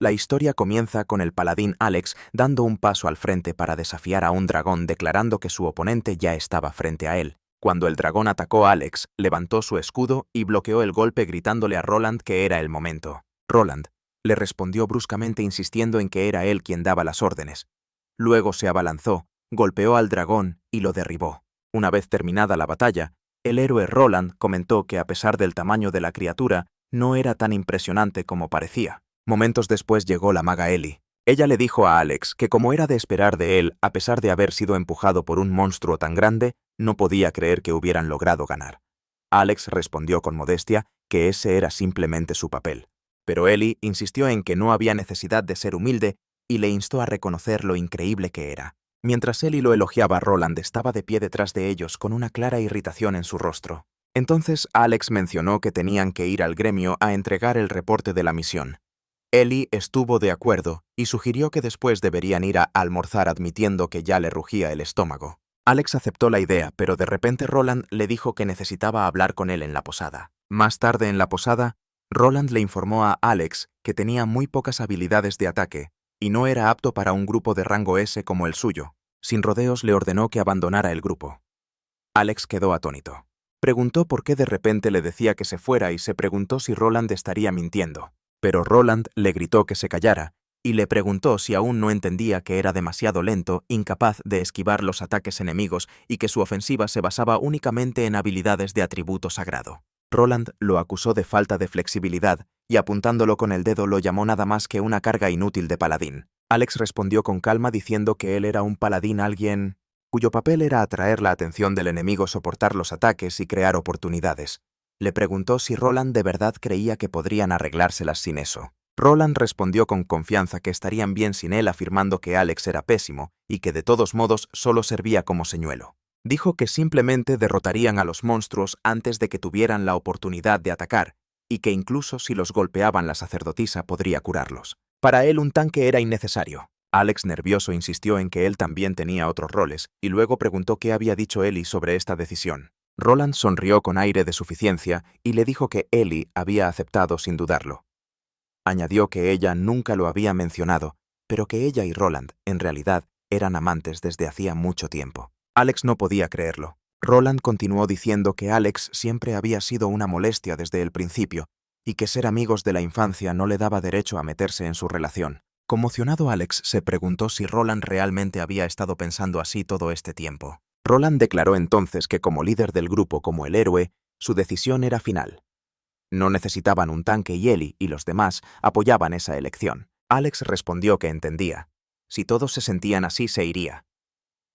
La historia comienza con el paladín Alex dando un paso al frente para desafiar a un dragón declarando que su oponente ya estaba frente a él. Cuando el dragón atacó a Alex, levantó su escudo y bloqueó el golpe gritándole a Roland que era el momento. Roland le respondió bruscamente insistiendo en que era él quien daba las órdenes. Luego se abalanzó, golpeó al dragón y lo derribó. Una vez terminada la batalla, el héroe Roland comentó que a pesar del tamaño de la criatura, no era tan impresionante como parecía. Momentos después llegó la maga Ellie. Ella le dijo a Alex que como era de esperar de él, a pesar de haber sido empujado por un monstruo tan grande, no podía creer que hubieran logrado ganar. Alex respondió con modestia que ese era simplemente su papel. Pero Ellie insistió en que no había necesidad de ser humilde y le instó a reconocer lo increíble que era. Mientras Ellie lo elogiaba, Roland estaba de pie detrás de ellos con una clara irritación en su rostro. Entonces Alex mencionó que tenían que ir al gremio a entregar el reporte de la misión. Ellie estuvo de acuerdo y sugirió que después deberían ir a almorzar admitiendo que ya le rugía el estómago. Alex aceptó la idea, pero de repente Roland le dijo que necesitaba hablar con él en la posada. Más tarde en la posada, Roland le informó a Alex que tenía muy pocas habilidades de ataque y no era apto para un grupo de rango S como el suyo. Sin rodeos le ordenó que abandonara el grupo. Alex quedó atónito. Preguntó por qué de repente le decía que se fuera y se preguntó si Roland estaría mintiendo. Pero Roland le gritó que se callara y le preguntó si aún no entendía que era demasiado lento, incapaz de esquivar los ataques enemigos y que su ofensiva se basaba únicamente en habilidades de atributo sagrado. Roland lo acusó de falta de flexibilidad y apuntándolo con el dedo lo llamó nada más que una carga inútil de paladín. Alex respondió con calma diciendo que él era un paladín, alguien cuyo papel era atraer la atención del enemigo, soportar los ataques y crear oportunidades. Le preguntó si Roland de verdad creía que podrían arreglárselas sin eso. Roland respondió con confianza que estarían bien sin él, afirmando que Alex era pésimo y que de todos modos solo servía como señuelo. Dijo que simplemente derrotarían a los monstruos antes de que tuvieran la oportunidad de atacar y que incluso si los golpeaban la sacerdotisa podría curarlos. Para él un tanque era innecesario. Alex, nervioso, insistió en que él también tenía otros roles y luego preguntó qué había dicho Ellie sobre esta decisión. Roland sonrió con aire de suficiencia y le dijo que Ellie había aceptado sin dudarlo. Añadió que ella nunca lo había mencionado, pero que ella y Roland, en realidad, eran amantes desde hacía mucho tiempo. Alex no podía creerlo. Roland continuó diciendo que Alex siempre había sido una molestia desde el principio y que ser amigos de la infancia no le daba derecho a meterse en su relación. Conmocionado, Alex se preguntó si Roland realmente había estado pensando así todo este tiempo. Roland declaró entonces que como líder del grupo, como el héroe, su decisión era final. No necesitaban un tanque y Ellie y los demás apoyaban esa elección. Alex respondió que entendía. Si todos se sentían así, se iría.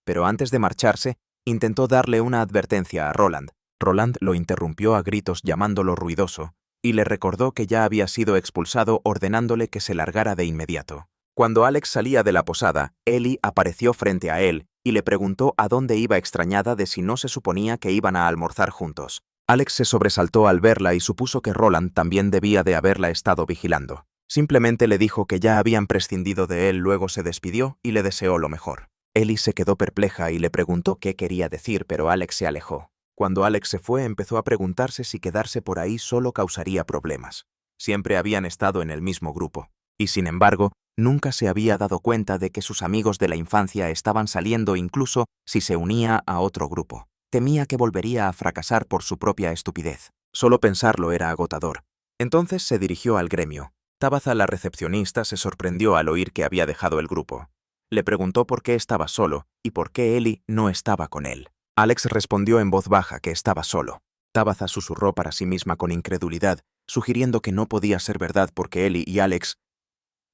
Pero antes de marcharse, intentó darle una advertencia a Roland. Roland lo interrumpió a gritos llamándolo ruidoso y le recordó que ya había sido expulsado, ordenándole que se largara de inmediato. Cuando Alex salía de la posada, Ellie apareció frente a él y le preguntó a dónde iba, extrañada de si no se suponía que iban a almorzar juntos. Alex se sobresaltó al verla y supuso que Roland también debía de haberla estado vigilando. Simplemente le dijo que ya habían prescindido de él, luego se despidió y le deseó lo mejor. Ellie se quedó perpleja y le preguntó qué quería decir, pero Alex se alejó. Cuando Alex se fue, empezó a preguntarse si quedarse por ahí solo causaría problemas. Siempre habían estado en el mismo grupo. Y sin embargo, nunca se había dado cuenta de que sus amigos de la infancia estaban saliendo incluso si se unía a otro grupo. Temía que volvería a fracasar por su propia estupidez. Solo pensarlo era agotador. Entonces se dirigió al gremio. Tabitha, la recepcionista, se sorprendió al oír que había dejado el grupo. Le preguntó por qué estaba solo y por qué Ellie no estaba con él. Alex respondió en voz baja que estaba solo. Tabitha susurró para sí misma con incredulidad, sugiriendo que no podía ser verdad porque Ellie y Alex...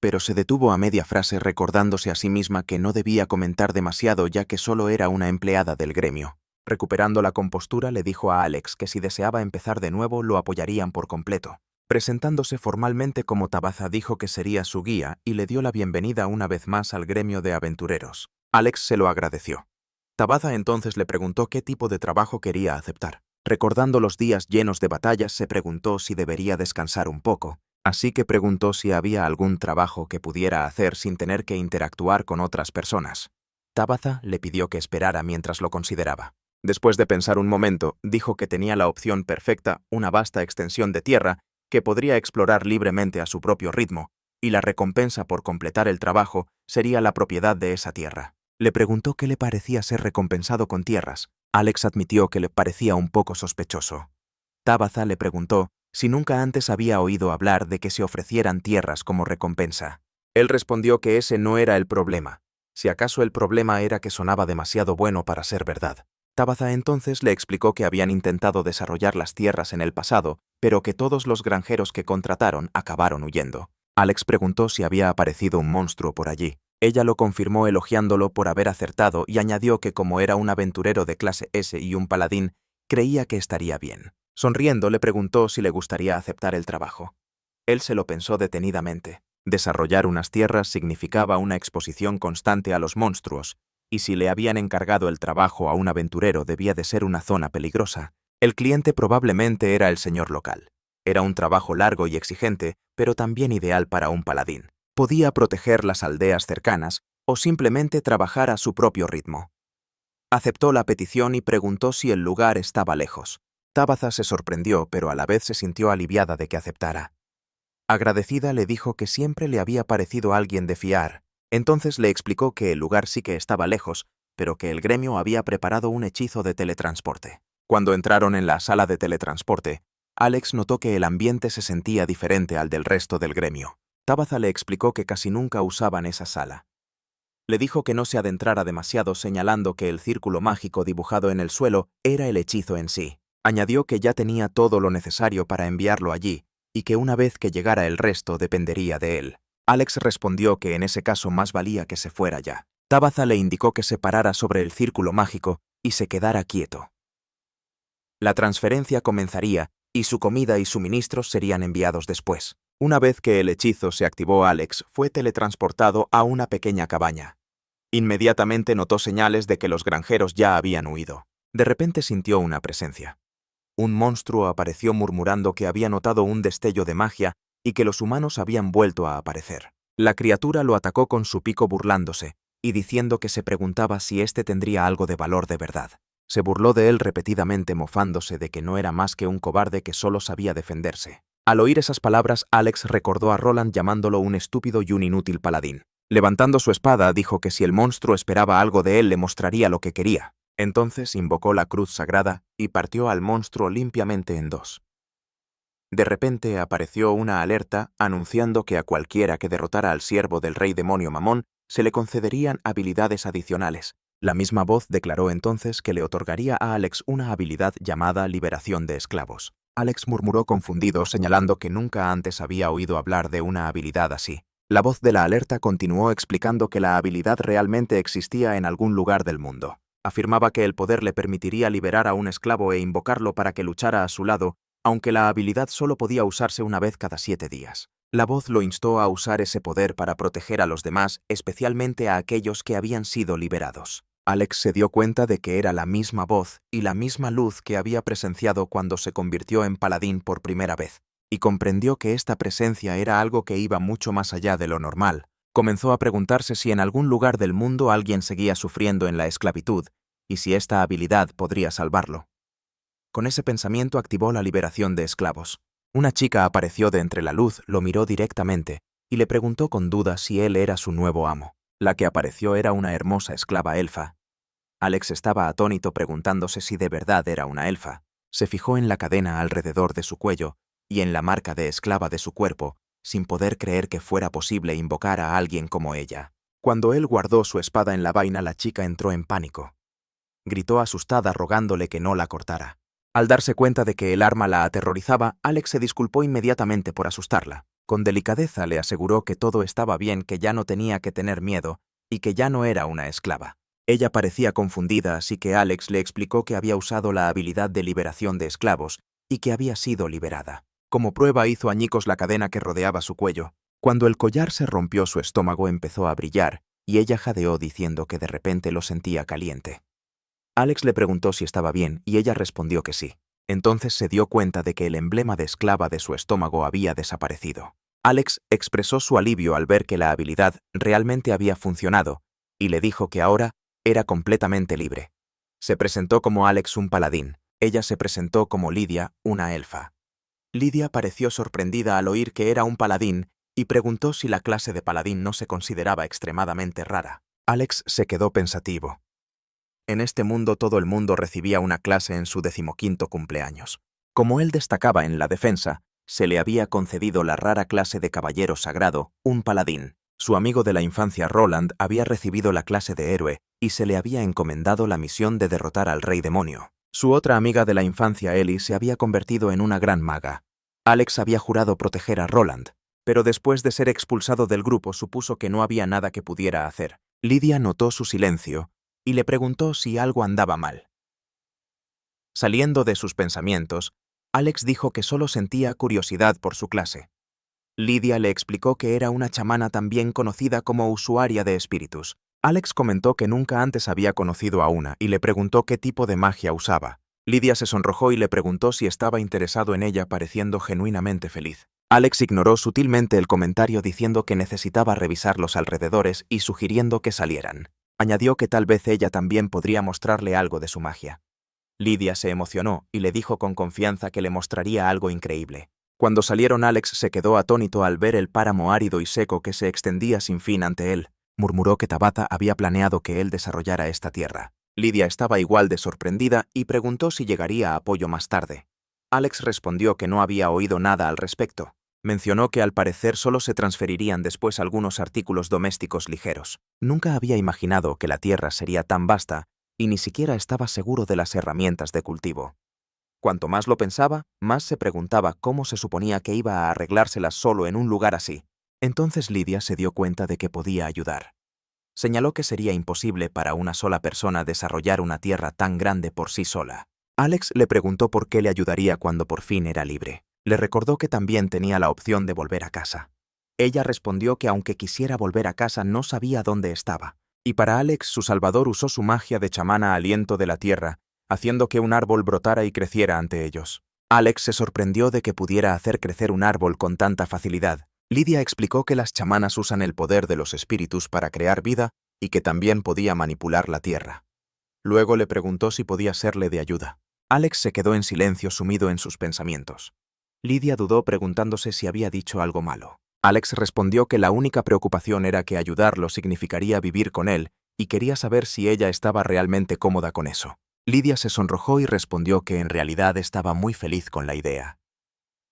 Pero se detuvo a media frase recordándose a sí misma que no debía comentar demasiado ya que solo era una empleada del gremio. Recuperando la compostura, le dijo a Alex que si deseaba empezar de nuevo lo apoyarían por completo. Presentándose formalmente como Tabitha, dijo que sería su guía y le dio la bienvenida una vez más al gremio de aventureros. Alex se lo agradeció. Tabitha entonces le preguntó qué tipo de trabajo quería aceptar. Recordando los días llenos de batallas, se preguntó si debería descansar un poco, así que preguntó si había algún trabajo que pudiera hacer sin tener que interactuar con otras personas. Tabitha le pidió que esperara mientras lo consideraba. Después de pensar un momento, dijo que tenía la opción perfecta, una vasta extensión de tierra que podría explorar libremente a su propio ritmo, y la recompensa por completar el trabajo sería la propiedad de esa tierra. Le preguntó qué le parecía ser recompensado con tierras. Alex admitió que le parecía un poco sospechoso. Tabitha le preguntó si nunca antes había oído hablar de que se ofrecieran tierras como recompensa. Él respondió que ese no era el problema. Si acaso el problema era que sonaba demasiado bueno para ser verdad. Tabitha entonces le explicó que habían intentado desarrollar las tierras en el pasado, pero que todos los granjeros que contrataron acabaron huyendo. Alex preguntó si había aparecido un monstruo por allí. Ella lo confirmó elogiándolo por haber acertado y añadió que como era un aventurero de clase S y un paladín, creía que estaría bien. Sonriendo le preguntó si le gustaría aceptar el trabajo. Él se lo pensó detenidamente. Desarrollar unas tierras significaba una exposición constante a los monstruos, y si le habían encargado el trabajo a un aventurero debía de ser una zona peligrosa. El cliente probablemente era el señor local. Era un trabajo largo y exigente, pero también ideal para un paladín. Podía proteger las aldeas cercanas o simplemente trabajar a su propio ritmo. Aceptó la petición y preguntó si el lugar estaba lejos. Tabitha se sorprendió, pero a la vez se sintió aliviada de que aceptara. Agradecida le dijo que siempre le había parecido alguien de fiar. Entonces le explicó que el lugar sí que estaba lejos, pero que el gremio había preparado un hechizo de teletransporte. Cuando entraron en la sala de teletransporte, Alex notó que el ambiente se sentía diferente al del resto del gremio. Tabitha le explicó que casi nunca usaban esa sala. Le dijo que no se adentrara demasiado, señalando que el círculo mágico dibujado en el suelo era el hechizo en sí. Añadió que ya tenía todo lo necesario para enviarlo allí, y que una vez que llegara el resto dependería de él. Alex respondió que en ese caso más valía que se fuera ya. Tabitha le indicó que se parara sobre el círculo mágico y se quedara quieto. La transferencia comenzaría, y su comida y suministros serían enviados después. Una vez que el hechizo se activó, Alex fue teletransportado a una pequeña cabaña. Inmediatamente notó señales de que los granjeros ya habían huido. De repente sintió una presencia. Un monstruo apareció murmurando que había notado un destello de magia y que los humanos habían vuelto a aparecer. La criatura lo atacó con su pico burlándose y diciendo que se preguntaba si éste tendría algo de valor de verdad. Se burló de él repetidamente, mofándose de que no era más que un cobarde que solo sabía defenderse. Al oír esas palabras, Alex recordó a Roland llamándolo un estúpido y un inútil paladín. Levantando su espada, dijo que si el monstruo esperaba algo de él, le mostraría lo que quería. Entonces invocó la cruz sagrada y partió al monstruo limpiamente en dos. De repente apareció una alerta anunciando que a cualquiera que derrotara al siervo del rey demonio Mamón se le concederían habilidades adicionales. La misma voz declaró entonces que le otorgaría a Alex una habilidad llamada liberación de esclavos. Alex murmuró confundido, señalando que nunca antes había oído hablar de una habilidad así. La voz de la alerta continuó explicando que la habilidad realmente existía en algún lugar del mundo. Afirmaba que el poder le permitiría liberar a un esclavo e invocarlo para que luchara a su lado, aunque la habilidad solo podía usarse una vez cada 7 días. La voz lo instó a usar ese poder para proteger a los demás, especialmente a aquellos que habían sido liberados. Alex se dio cuenta de que era la misma voz y la misma luz que había presenciado cuando se convirtió en paladín por primera vez, y comprendió que esta presencia era algo que iba mucho más allá de lo normal. Comenzó a preguntarse si en algún lugar del mundo alguien seguía sufriendo en la esclavitud, y si esta habilidad podría salvarlo. Con ese pensamiento activó la liberación de esclavos. Una chica apareció de entre la luz, lo miró directamente, y le preguntó con duda si él era su nuevo amo. La que apareció era una hermosa esclava elfa. Alex estaba atónito, preguntándose si de verdad era una elfa. Se fijó en la cadena alrededor de su cuello y en la marca de esclava de su cuerpo, sin poder creer que fuera posible invocar a alguien como ella. Cuando él guardó su espada en la vaina, la chica entró en pánico. Gritó asustada, rogándole que no la cortara. Al darse cuenta de que el arma la aterrorizaba, Alex se disculpó inmediatamente por asustarla. Con delicadeza le aseguró que todo estaba bien, que ya no tenía que tener miedo y que ya no era una esclava. Ella parecía confundida, así que Alex le explicó que había usado la habilidad de liberación de esclavos y que había sido liberada. Como prueba hizo añicos la cadena que rodeaba su cuello. Cuando el collar se rompió, su estómago empezó a brillar y ella jadeó diciendo que de repente lo sentía caliente. Alex le preguntó si estaba bien y ella respondió que sí. Entonces se dio cuenta de que el emblema de esclava de su estómago había desaparecido. Alex expresó su alivio al ver que la habilidad realmente había funcionado y le dijo que ahora era completamente libre. Se presentó como Alex, un paladín. Ella se presentó como Lidia, una elfa. Lidia pareció sorprendida al oír que era un paladín y preguntó si la clase de paladín no se consideraba extremadamente rara. Alex se quedó pensativo. En este mundo todo el mundo recibía una clase en su 15º cumpleaños. Como él destacaba en la defensa, se le había concedido la rara clase de caballero sagrado, un paladín. Su amigo de la infancia Roland había recibido la clase de héroe y se le había encomendado la misión de derrotar al rey demonio. Su otra amiga de la infancia Ellie se había convertido en una gran maga. Alex había jurado proteger a Roland, pero después de ser expulsado del grupo supuso que no había nada que pudiera hacer. Lydia notó su silencio y le preguntó si algo andaba mal. Saliendo de sus pensamientos, Alex dijo que solo sentía curiosidad por su clase. Lydia le explicó que era una chamana también conocida como usuaria de espíritus. Alex comentó que nunca antes había conocido a una y le preguntó qué tipo de magia usaba. Lydia se sonrojó y le preguntó si estaba interesado en ella, pareciendo genuinamente feliz. Alex ignoró sutilmente el comentario diciendo que necesitaba revisar los alrededores y sugiriendo que salieran. Añadió que tal vez ella también podría mostrarle algo de su magia. Lydia se emocionó y le dijo con confianza que le mostraría algo increíble. Cuando salieron, Alex se quedó atónito al ver el páramo árido y seco que se extendía sin fin ante él. Murmuró que Tabitha había planeado que él desarrollara esta tierra. Lydia estaba igual de sorprendida y preguntó si llegaría apoyo más tarde. Alex respondió que no había oído nada al respecto. Mencionó que al parecer solo se transferirían después algunos artículos domésticos ligeros. Nunca había imaginado que la tierra sería tan vasta y ni siquiera estaba seguro de las herramientas de cultivo. Cuanto más lo pensaba, más se preguntaba cómo se suponía que iba a arreglárselas solo en un lugar así. Entonces Lydia se dio cuenta de que podía ayudar. Señaló que sería imposible para una sola persona desarrollar una tierra tan grande por sí sola. Alex le preguntó por qué le ayudaría cuando por fin era libre. Le recordó que también tenía la opción de volver a casa. Ella respondió que aunque quisiera volver a casa no sabía dónde estaba. Y para Alex su salvador usó su magia de chamana aliento de la tierra, haciendo que un árbol brotara y creciera ante ellos. Alex se sorprendió de que pudiera hacer crecer un árbol con tanta facilidad. Lydia explicó que las chamanas usan el poder de los espíritus para crear vida y que también podía manipular la tierra. Luego le preguntó si podía serle de ayuda. Alex se quedó en silencio, sumido en sus pensamientos. Lydia dudó, preguntándose si había dicho algo malo. Alex respondió que la única preocupación era que ayudarlo significaría vivir con él y quería saber si ella estaba realmente cómoda con eso. Lydia se sonrojó y respondió que en realidad estaba muy feliz con la idea.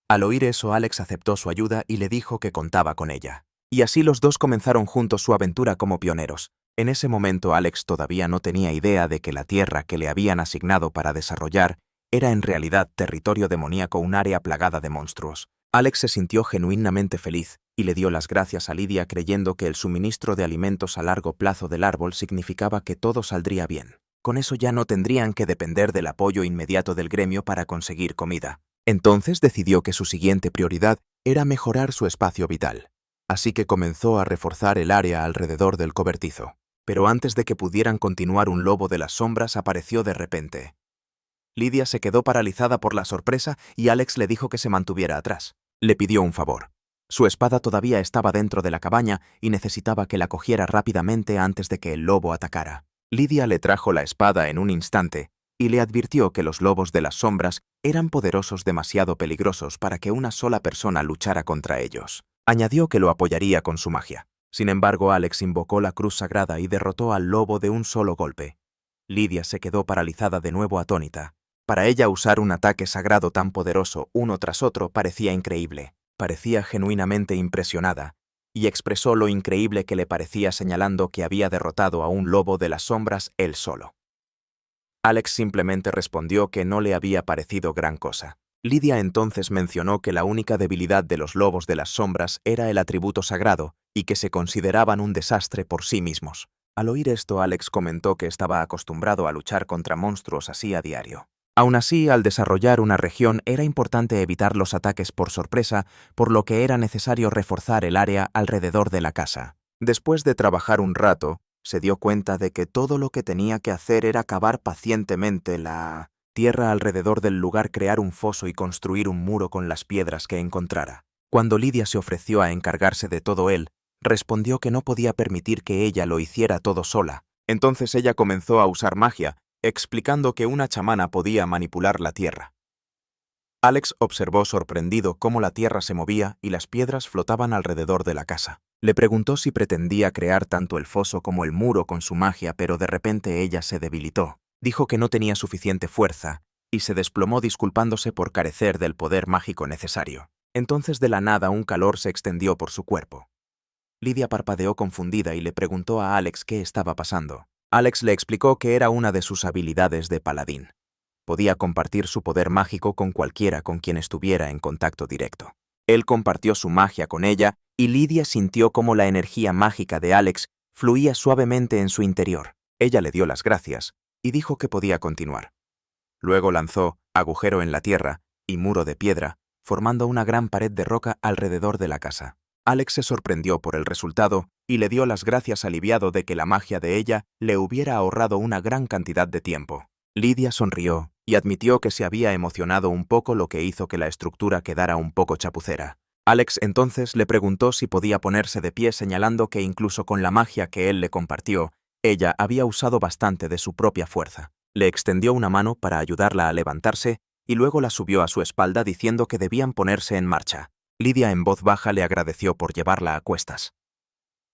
Al oír eso, Alex aceptó su ayuda y le dijo que contaba con ella. Y así los dos comenzaron juntos su aventura como pioneros. En ese momento Alex todavía no tenía idea de que la tierra que le habían asignado para desarrollar era en realidad territorio demoníaco, un área plagada de monstruos. Alex se sintió genuinamente feliz y le dio las gracias a Lydia, creyendo que el suministro de alimentos a largo plazo del árbol significaba que todo saldría bien. Con eso ya no tendrían que depender del apoyo inmediato del gremio para conseguir comida. Entonces decidió que su siguiente prioridad era mejorar su espacio vital. Así que comenzó a reforzar el área alrededor del cobertizo. Pero antes de que pudieran continuar, un lobo de las sombras apareció de repente. Lydia se quedó paralizada por la sorpresa y Alex le dijo que se mantuviera atrás. Le pidió un favor. Su espada todavía estaba dentro de la cabaña y necesitaba que la cogiera rápidamente antes de que el lobo atacara. Lydia le trajo la espada en un instante y le advirtió que los lobos de las sombras eran poderosos, demasiado peligrosos para que una sola persona luchara contra ellos. Añadió que lo apoyaría con su magia. Sin embargo, Alex invocó la cruz sagrada y derrotó al lobo de un solo golpe. Lydia se quedó paralizada, de nuevo atónita. Para ella, usar un ataque sagrado tan poderoso uno tras otro parecía increíble. Parecía genuinamente impresionada, y expresó lo increíble que le parecía, señalando que había derrotado a un lobo de las sombras él solo. Alex simplemente respondió que no le había parecido gran cosa. Lydia entonces mencionó que la única debilidad de los lobos de las sombras era el atributo sagrado y que se consideraban un desastre por sí mismos. Al oír esto, Alex comentó que estaba acostumbrado a luchar contra monstruos así a diario. Aún así, al desarrollar una región era importante evitar los ataques por sorpresa, por lo que era necesario reforzar el área alrededor de la casa. Después de trabajar un rato, se dio cuenta de que todo lo que tenía que hacer era cavar pacientemente la tierra alrededor del lugar, crear un foso y construir un muro con las piedras que encontrara. Cuando Lydia se ofreció a encargarse de todo él, respondió que no podía permitir que ella lo hiciera todo sola. Entonces ella comenzó a usar magia, explicando que una chamana podía manipular la tierra. Alex observó sorprendido cómo la tierra se movía y las piedras flotaban alrededor de la casa. Le preguntó si pretendía crear tanto el foso como el muro con su magia, pero de repente ella se debilitó. Dijo que no tenía suficiente fuerza y se desplomó disculpándose por carecer del poder mágico necesario. Entonces de la nada un calor se extendió por su cuerpo. Lidia parpadeó confundida y le preguntó a Alex qué estaba pasando. Alex le explicó que era una de sus habilidades de paladín. Podía compartir su poder mágico con cualquiera con quien estuviera en contacto directo. Él compartió su magia con ella y Lidia sintió cómo la energía mágica de Alex fluía suavemente en su interior. Ella le dio las gracias y dijo que podía continuar. Luego lanzó agujero en la tierra y muro de piedra, formando una gran pared de roca alrededor de la casa. Alex se sorprendió por el resultado y le dio las gracias aliviado de que la magia de ella le hubiera ahorrado una gran cantidad de tiempo. Lidia sonrió y admitió que se había emocionado un poco, lo que hizo que la estructura quedara un poco chapucera. Alex entonces le preguntó si podía ponerse de pie, señalando que incluso con la magia que él le compartió, ella había usado bastante de su propia fuerza. Le extendió una mano para ayudarla a levantarse y luego la subió a su espalda diciendo que debían ponerse en marcha. Lidia en voz baja le agradeció por llevarla a cuestas.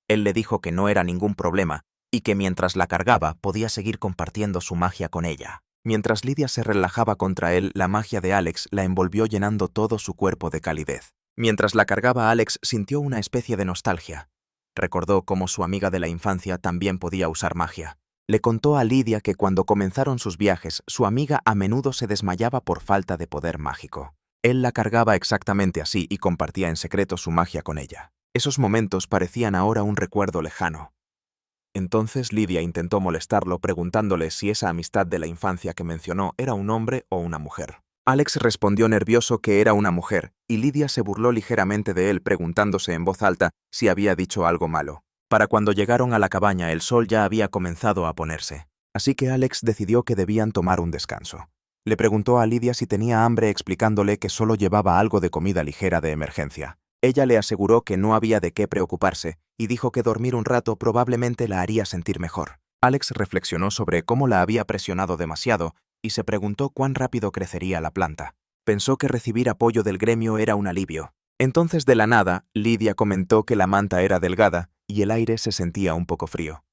Él le dijo que no era ningún problema y que mientras la cargaba podía seguir compartiendo su magia con ella. Mientras Lidia se relajaba contra él, la magia de Alex la envolvió llenando todo su cuerpo de calidez. Mientras la cargaba, Alex sintió una especie de nostalgia. Recordó cómo su amiga de la infancia también podía usar magia. Le contó a Lidia que cuando comenzaron sus viajes, su amiga a menudo se desmayaba por falta de poder mágico. Él la cargaba exactamente así y compartía en secreto su magia con ella. Esos momentos parecían ahora un recuerdo lejano. Entonces Lidia intentó molestarlo preguntándole si esa amistad de la infancia que mencionó era un hombre o una mujer. Alex respondió nervioso que era una mujer, y Lidia se burló ligeramente de él preguntándose en voz alta si había dicho algo malo. Para cuando llegaron a la cabaña el sol ya había comenzado a ponerse, así que Alex decidió que debían tomar un descanso. Le preguntó a Lidia si tenía hambre explicándole que solo llevaba algo de comida ligera de emergencia. Ella le aseguró que no había de qué preocuparse y dijo que dormir un rato probablemente la haría sentir mejor. Alex reflexionó sobre cómo la había presionado demasiado y se preguntó cuán rápido crecería la planta. Pensó que recibir apoyo del gremio era un alivio. Entonces, de la nada, Lidia comentó que la manta era delgada y el aire se sentía un poco frío.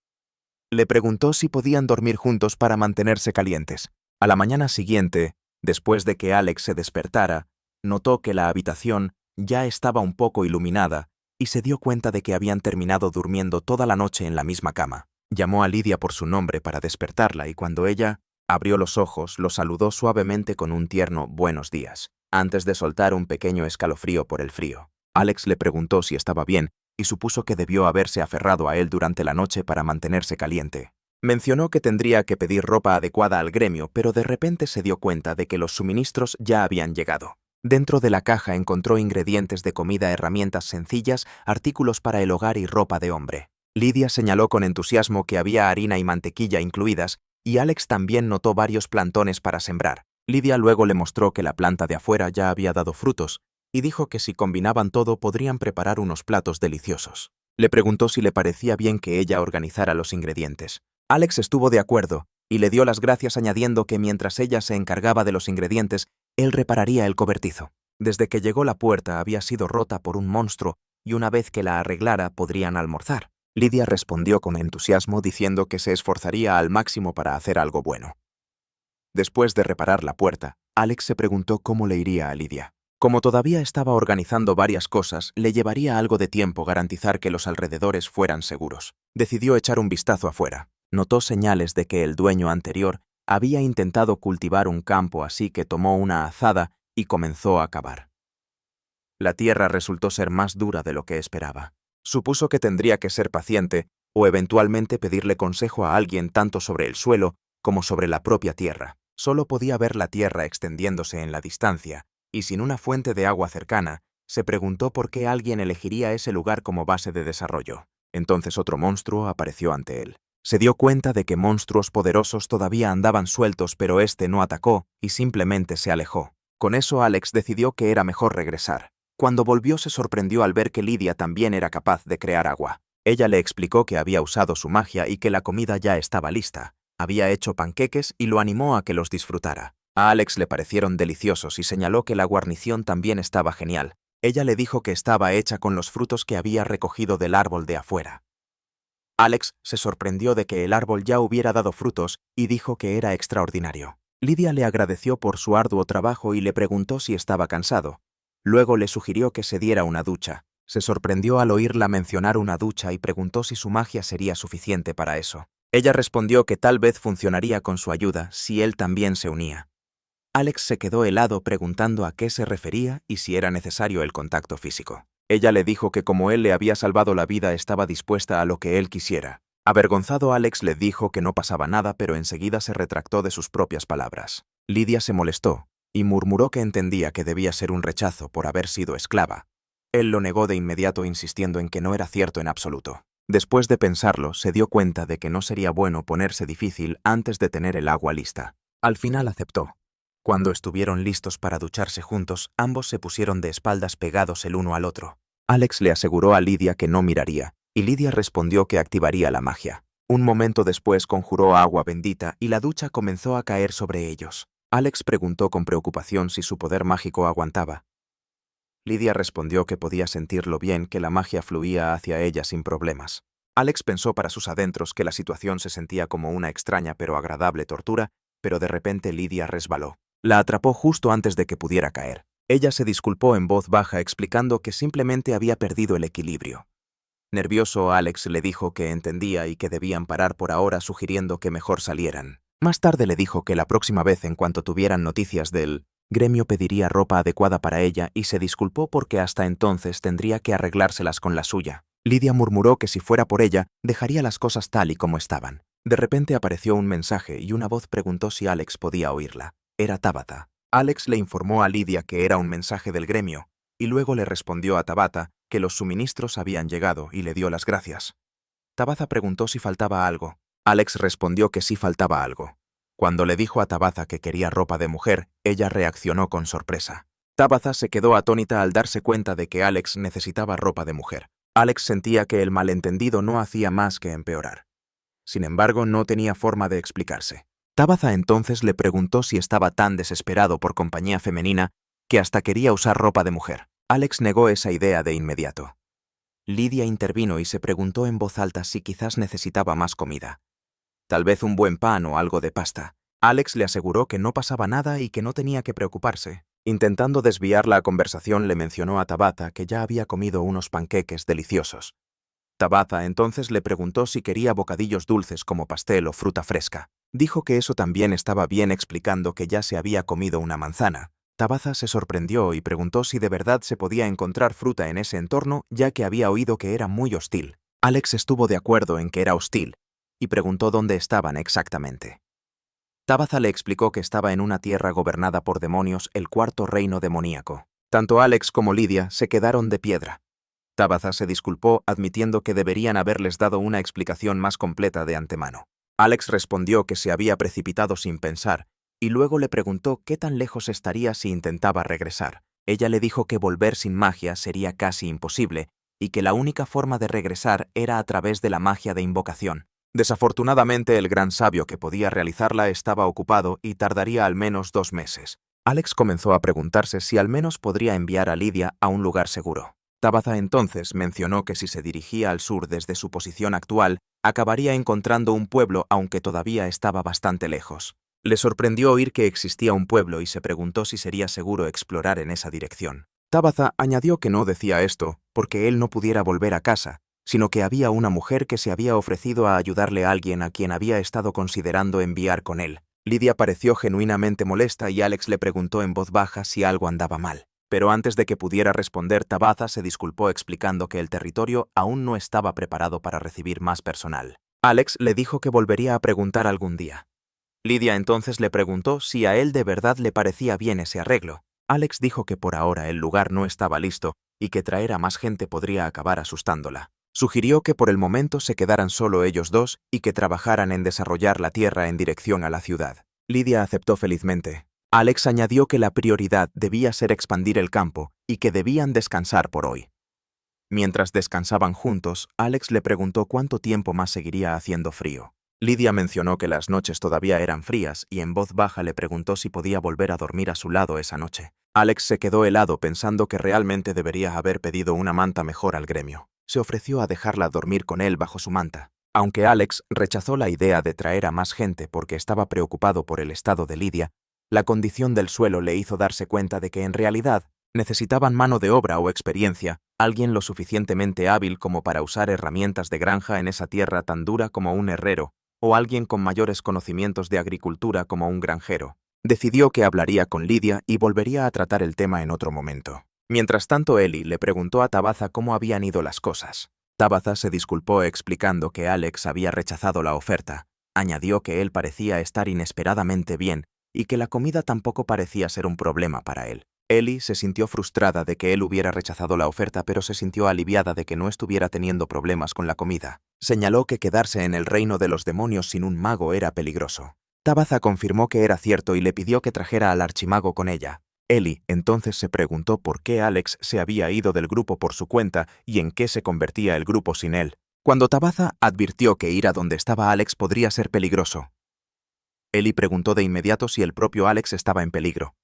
Le preguntó si podían dormir juntos para mantenerse calientes. A la mañana siguiente, después de que Alex se despertara, notó que la habitación ya estaba un poco iluminada y se dio cuenta de que habían terminado durmiendo toda la noche en la misma cama. Llamó a Lidia por su nombre para despertarla y cuando ella abrió los ojos, lo saludó suavemente con un tierno «buenos días», antes de soltar un pequeño escalofrío por el frío. Alex le preguntó si estaba bien y supuso que debió haberse aferrado a él durante la noche para mantenerse caliente. Mencionó que tendría que pedir ropa adecuada al gremio, pero de repente se dio cuenta de que los suministros ya habían llegado. Dentro de la caja encontró ingredientes de comida, herramientas sencillas, artículos para el hogar y ropa de hombre. Lidia señaló con entusiasmo que había harina y mantequilla incluidas, y Alex también notó varios plantones para sembrar. Lidia luego le mostró que la planta de afuera ya había dado frutos, y dijo que si combinaban todo podrían preparar unos platos deliciosos. Le preguntó si le parecía bien que ella organizara los ingredientes. Alex estuvo de acuerdo, y le dio las gracias añadiendo que mientras ella se encargaba de los ingredientes, él repararía el cobertizo. Desde que llegó la puerta había sido rota por un monstruo, y una vez que la arreglara podrían almorzar. Lidia respondió con entusiasmo diciendo que se esforzaría al máximo para hacer algo bueno. Después de reparar la puerta, Alex se preguntó cómo le iría a Lidia. Como todavía estaba organizando varias cosas, le llevaría algo de tiempo garantizar que los alrededores fueran seguros. Decidió echar un vistazo afuera. Notó señales de que el dueño anterior había intentado cultivar un campo, así que tomó una azada y comenzó a cavar. La tierra resultó ser más dura de lo que esperaba. Supuso que tendría que ser paciente o eventualmente pedirle consejo a alguien tanto sobre el suelo como sobre la propia tierra. Solo podía ver la tierra extendiéndose en la distancia, y sin una fuente de agua cercana, se preguntó por qué alguien elegiría ese lugar como base de desarrollo. Entonces otro monstruo apareció ante él. Se dio cuenta de que monstruos poderosos todavía andaban sueltos, pero este no atacó y simplemente se alejó. Con eso Alex decidió que era mejor regresar. Cuando volvió se sorprendió al ver que Lidia también era capaz de crear agua. Ella le explicó que había usado su magia y que la comida ya estaba lista. Había hecho panqueques y lo animó a que los disfrutara. A Alex le parecieron deliciosos y señaló que la guarnición también estaba genial. Ella le dijo que estaba hecha con los frutos que había recogido del árbol de afuera. Alex se sorprendió de que el árbol ya hubiera dado frutos y dijo que era extraordinario. Lidia le agradeció por su arduo trabajo y le preguntó si estaba cansado. Luego le sugirió que se diera una ducha. Se sorprendió al oírla mencionar una ducha y preguntó si su magia sería suficiente para eso. Ella respondió que tal vez funcionaría con su ayuda si él también se unía. Alex se quedó helado preguntando a qué se refería y si era necesario el contacto físico. Ella le dijo que como él le había salvado la vida estaba dispuesta a lo que él quisiera. Avergonzado, Alex le dijo que no pasaba nada, pero enseguida se retractó de sus propias palabras. Lidia se molestó y murmuró que entendía que debía ser un rechazo por haber sido esclava. Él lo negó de inmediato, insistiendo en que no era cierto en absoluto. Después de pensarlo, se dio cuenta de que no sería bueno ponerse difícil antes de tener el agua lista. Al final aceptó. Cuando estuvieron listos para ducharse juntos, ambos se pusieron de espaldas pegados el uno al otro. Alex le aseguró a Lidia que no miraría, y Lidia respondió que activaría la magia. Un momento después conjuró agua bendita y la ducha comenzó a caer sobre ellos. Alex preguntó con preocupación si su poder mágico aguantaba. Lidia respondió que podía sentir lo bien que la magia fluía hacia ella sin problemas. Alex pensó para sus adentros que la situación se sentía como una extraña pero agradable tortura, pero de repente Lidia resbaló. La atrapó justo antes de que pudiera caer. Ella se disculpó en voz baja explicando que simplemente había perdido el equilibrio. Nervioso, Alex le dijo que entendía y que debían parar por ahora, sugiriendo que mejor salieran. Más tarde le dijo que la próxima vez, en cuanto tuvieran noticias del gremio, pediría ropa adecuada para ella y se disculpó porque hasta entonces tendría que arreglárselas con la suya. Lidia murmuró que si fuera por ella, dejaría las cosas tal y como estaban. De repente apareció un mensaje y una voz preguntó si Alex podía oírla. Era Tabata. Alex le informó a Lidia que era un mensaje del gremio, y luego le respondió a Tabata que los suministros habían llegado y le dio las gracias. Tabata preguntó si faltaba algo. Alex respondió que sí faltaba algo. Cuando le dijo a Tabata que quería ropa de mujer, ella reaccionó con sorpresa. Tabata se quedó atónita al darse cuenta de que Alex necesitaba ropa de mujer. Alex sentía que el malentendido no hacía más que empeorar. Sin embargo, no tenía forma de explicarse. Tabata entonces le preguntó si estaba tan desesperado por compañía femenina que hasta quería usar ropa de mujer. Alex negó esa idea de inmediato. Lidia intervino y se preguntó en voz alta si quizás necesitaba más comida. Tal vez un buen pan o algo de pasta. Alex le aseguró que no pasaba nada y que no tenía que preocuparse. Intentando desviar la conversación, le mencionó a Tabata que ya había comido unos panqueques deliciosos. Tabata entonces le preguntó si quería bocadillos dulces como pastel o fruta fresca. Dijo que eso también estaba bien, explicando que ya se había comido una manzana. Tabata se sorprendió y preguntó si de verdad se podía encontrar fruta en ese entorno, ya que había oído que era muy hostil. Alex estuvo de acuerdo en que era hostil y preguntó dónde estaban exactamente. Tabata le explicó que estaba en una tierra gobernada por demonios, el cuarto reino demoníaco. Tanto Alex como Lidia se quedaron de piedra. Tabata se disculpó, admitiendo que deberían haberles dado una explicación más completa de antemano. Alex respondió que se había precipitado sin pensar, y luego le preguntó qué tan lejos estaría si intentaba regresar. Ella le dijo que volver sin magia sería casi imposible, y que la única forma de regresar era a través de la magia de invocación. Desafortunadamente, el gran sabio que podía realizarla estaba ocupado y tardaría al menos 2 meses. Alex comenzó a preguntarse si al menos podría enviar a Lidia a un lugar seguro. Tabata entonces mencionó que si se dirigía al sur desde su posición actual, acabaría encontrando un pueblo, aunque todavía estaba bastante lejos. Le sorprendió oír que existía un pueblo y se preguntó si sería seguro explorar en esa dirección. Tabata añadió que no decía esto porque él no pudiera volver a casa, sino que había una mujer que se había ofrecido a ayudarle a alguien a quien había estado considerando enviar con él. Lidia pareció genuinamente molesta y Alex le preguntó en voz baja si algo andaba mal. Pero antes de que pudiera responder, Tabata se disculpó explicando que el territorio aún no estaba preparado para recibir más personal. Alex le dijo que volvería a preguntar algún día. Lidia entonces le preguntó si a él de verdad le parecía bien ese arreglo. Alex dijo que por ahora el lugar no estaba listo y que traer a más gente podría acabar asustándola. Sugirió que por el momento se quedaran solo ellos dos y que trabajaran en desarrollar la tierra en dirección a la ciudad. Lidia aceptó felizmente. Alex añadió que la prioridad debía ser expandir el campo y que debían descansar por hoy. Mientras descansaban juntos, Alex le preguntó cuánto tiempo más seguiría haciendo frío. Lidia mencionó que las noches todavía eran frías y en voz baja le preguntó si podía volver a dormir a su lado esa noche. Alex se quedó helado pensando que realmente debería haber pedido una manta mejor al gremio. Se ofreció a dejarla dormir con él bajo su manta. Aunque Alex rechazó la idea de traer a más gente porque estaba preocupado por el estado de Lidia, la condición del suelo le hizo darse cuenta de que en realidad necesitaban mano de obra o experiencia, alguien lo suficientemente hábil como para usar herramientas de granja en esa tierra tan dura como un herrero, o alguien con mayores conocimientos de agricultura como un granjero. Decidió que hablaría con Lidia y volvería a tratar el tema en otro momento. Mientras tanto, Ellie le preguntó a Tabitha cómo habían ido las cosas. Tabitha se disculpó explicando que Alex había rechazado la oferta. Añadió que él parecía estar inesperadamente bien y que la comida tampoco parecía ser un problema para él. Ellie se sintió frustrada de que él hubiera rechazado la oferta, pero se sintió aliviada de que no estuviera teniendo problemas con la comida. Señaló que quedarse en el reino de los demonios sin un mago era peligroso. Tabitha confirmó que era cierto y le pidió que trajera al archimago con ella. Ellie entonces se preguntó por qué Alex se había ido del grupo por su cuenta y en qué se convertía el grupo sin él. Cuando Tabitha advirtió que ir a donde estaba Alex podría ser peligroso, Ellie preguntó de inmediato si el propio Alex estaba en peligro.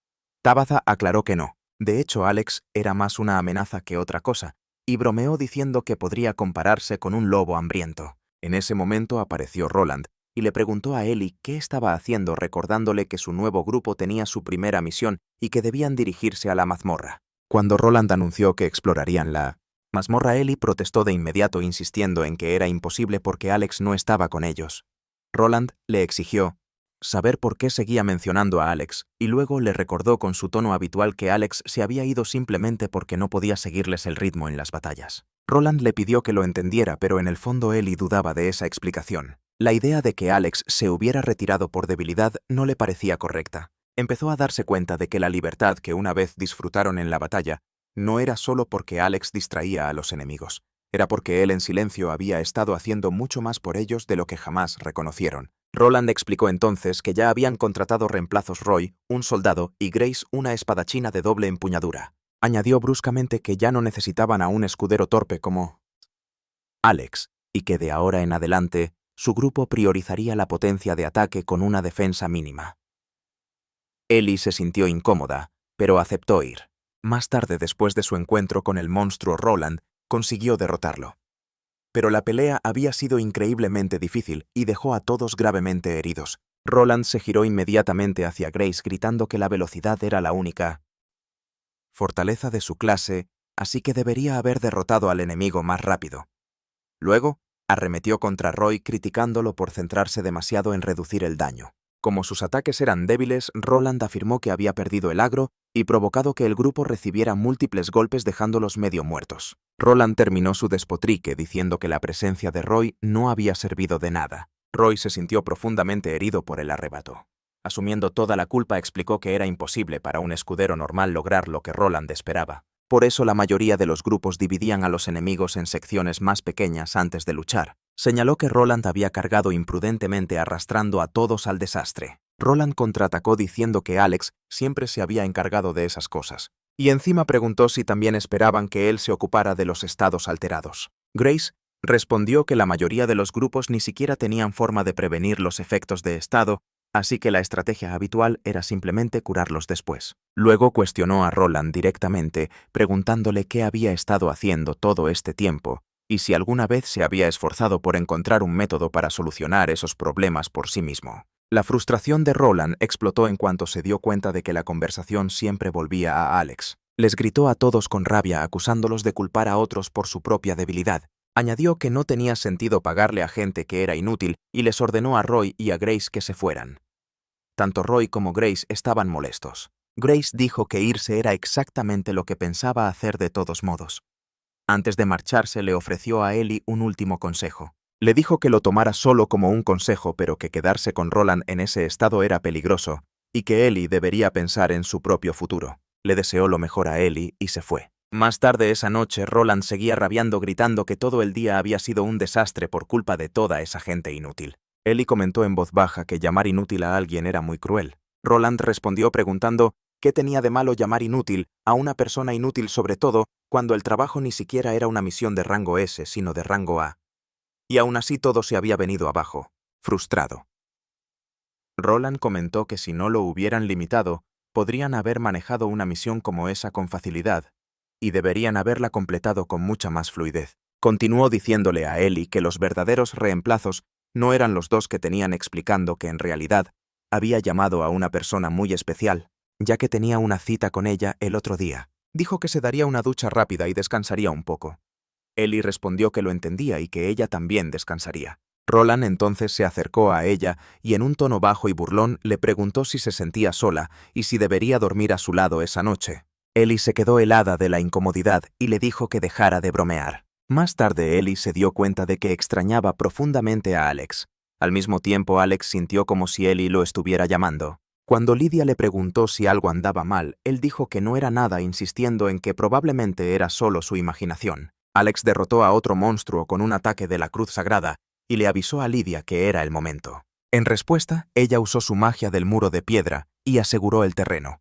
Tabitha aclaró que no. De hecho, Alex era más una amenaza que otra cosa, y bromeó diciendo que podría compararse con un lobo hambriento. En ese momento apareció Roland, y le preguntó a Ellie qué estaba haciendo, recordándole que su nuevo grupo tenía su primera misión y que debían dirigirse a la mazmorra. Cuando Roland anunció que explorarían la mazmorra, Ellie protestó de inmediato, insistiendo en que era imposible porque Alex no estaba con ellos. Roland le exigió saber por qué seguía mencionando a Alex, y luego le recordó con su tono habitual que Alex se había ido simplemente porque no podía seguirles el ritmo en las batallas. Roland le pidió que lo entendiera, pero en el fondo Ellie dudaba de esa explicación. La idea de que Alex se hubiera retirado por debilidad no le parecía correcta. Empezó a darse cuenta de que la libertad que una vez disfrutaron en la batalla no era solo porque Alex distraía a los enemigos. Era porque él en silencio había estado haciendo mucho más por ellos de lo que jamás reconocieron. Roland explicó entonces que ya habían contratado reemplazos Roy, un soldado, y Grace, una espadachina de doble empuñadura. Añadió bruscamente que ya no necesitaban a un escudero torpe como Alex, y que de ahora en adelante su grupo priorizaría la potencia de ataque con una defensa mínima. Ellie se sintió incómoda, pero aceptó ir. Más tarde, después de su encuentro con el monstruo Roland, consiguió derrotarlo. Pero la pelea había sido increíblemente difícil y dejó a todos gravemente heridos. Roland se giró inmediatamente hacia Grace gritando que la velocidad era la única fortaleza de su clase, así que debería haber derrotado al enemigo más rápido. Luego, arremetió contra Roy criticándolo por centrarse demasiado en reducir el daño. Como sus ataques eran débiles, Roland afirmó que había perdido el agro y provocado que el grupo recibiera múltiples golpes dejándolos medio muertos. Roland terminó su despotrique diciendo que la presencia de Roy no había servido de nada. Roy se sintió profundamente herido por el arrebato. Asumiendo toda la culpa, explicó que era imposible para un escudero normal lograr lo que Roland esperaba. Por eso la mayoría de los grupos dividían a los enemigos en secciones más pequeñas antes de luchar. Señaló que Roland había cargado imprudentemente arrastrando a todos al desastre. Roland contraatacó diciendo que Alex siempre se había encargado de esas cosas. Y encima preguntó si también esperaban que él se ocupara de los estados alterados. Grace respondió que la mayoría de los grupos ni siquiera tenían forma de prevenir los efectos de estado, así que la estrategia habitual era simplemente curarlos después. Luego cuestionó a Roland directamente, preguntándole qué había estado haciendo todo este tiempo y si alguna vez se había esforzado por encontrar un método para solucionar esos problemas por sí mismo. La frustración de Roland explotó en cuanto se dio cuenta de que la conversación siempre volvía a Alex. Les gritó a todos con rabia, acusándolos de culpar a otros por su propia debilidad. Añadió que no tenía sentido pagarle a gente que era inútil y les ordenó a Roy y a Grace que se fueran. Tanto Roy como Grace estaban molestos. Grace dijo que irse era exactamente lo que pensaba hacer de todos modos. Antes de marcharse, le ofreció a Ellie un último consejo. Le dijo que lo tomara solo como un consejo, pero que quedarse con Roland en ese estado era peligroso y que Ellie debería pensar en su propio futuro. Le deseó lo mejor a Ellie y se fue. Más tarde esa noche, Roland seguía rabiando, gritando que todo el día había sido un desastre por culpa de toda esa gente inútil. Ellie comentó en voz baja que llamar inútil a alguien era muy cruel. Roland respondió preguntando qué tenía de malo llamar inútil a una persona inútil, sobre todo cuando el trabajo ni siquiera era una misión de rango S, sino de rango A. Y aún así todo se había venido abajo. frustrado. Roland comentó que si no lo hubieran limitado, podrían haber manejado una misión como esa con facilidad, y deberían haberla completado con mucha más fluidez. Continuó diciéndole a Ellie que los verdaderos reemplazos no eran los dos que tenían, explicando que en realidad había llamado a una persona muy especial, ya que tenía una cita con ella el otro día. Dijo que se daría una ducha rápida y descansaría un poco. Ellie respondió que lo entendía y que ella también descansaría. Roland entonces se acercó a ella y en un tono bajo y burlón le preguntó si se sentía sola y si debería dormir a su lado esa noche. Ellie se quedó helada de la incomodidad y le dijo que dejara de bromear. Más tarde Ellie se dio cuenta de que extrañaba profundamente a Alex. Al mismo tiempo Alex sintió como si Ellie lo estuviera llamando. Cuando Lydia le preguntó si algo andaba mal, él dijo que no era nada, insistiendo en que probablemente era solo su imaginación. Alex derrotó a otro monstruo con un ataque de la cruz sagrada y le avisó a Lydia que era el momento. En respuesta, ella usó su magia del muro de piedra y aseguró el terreno.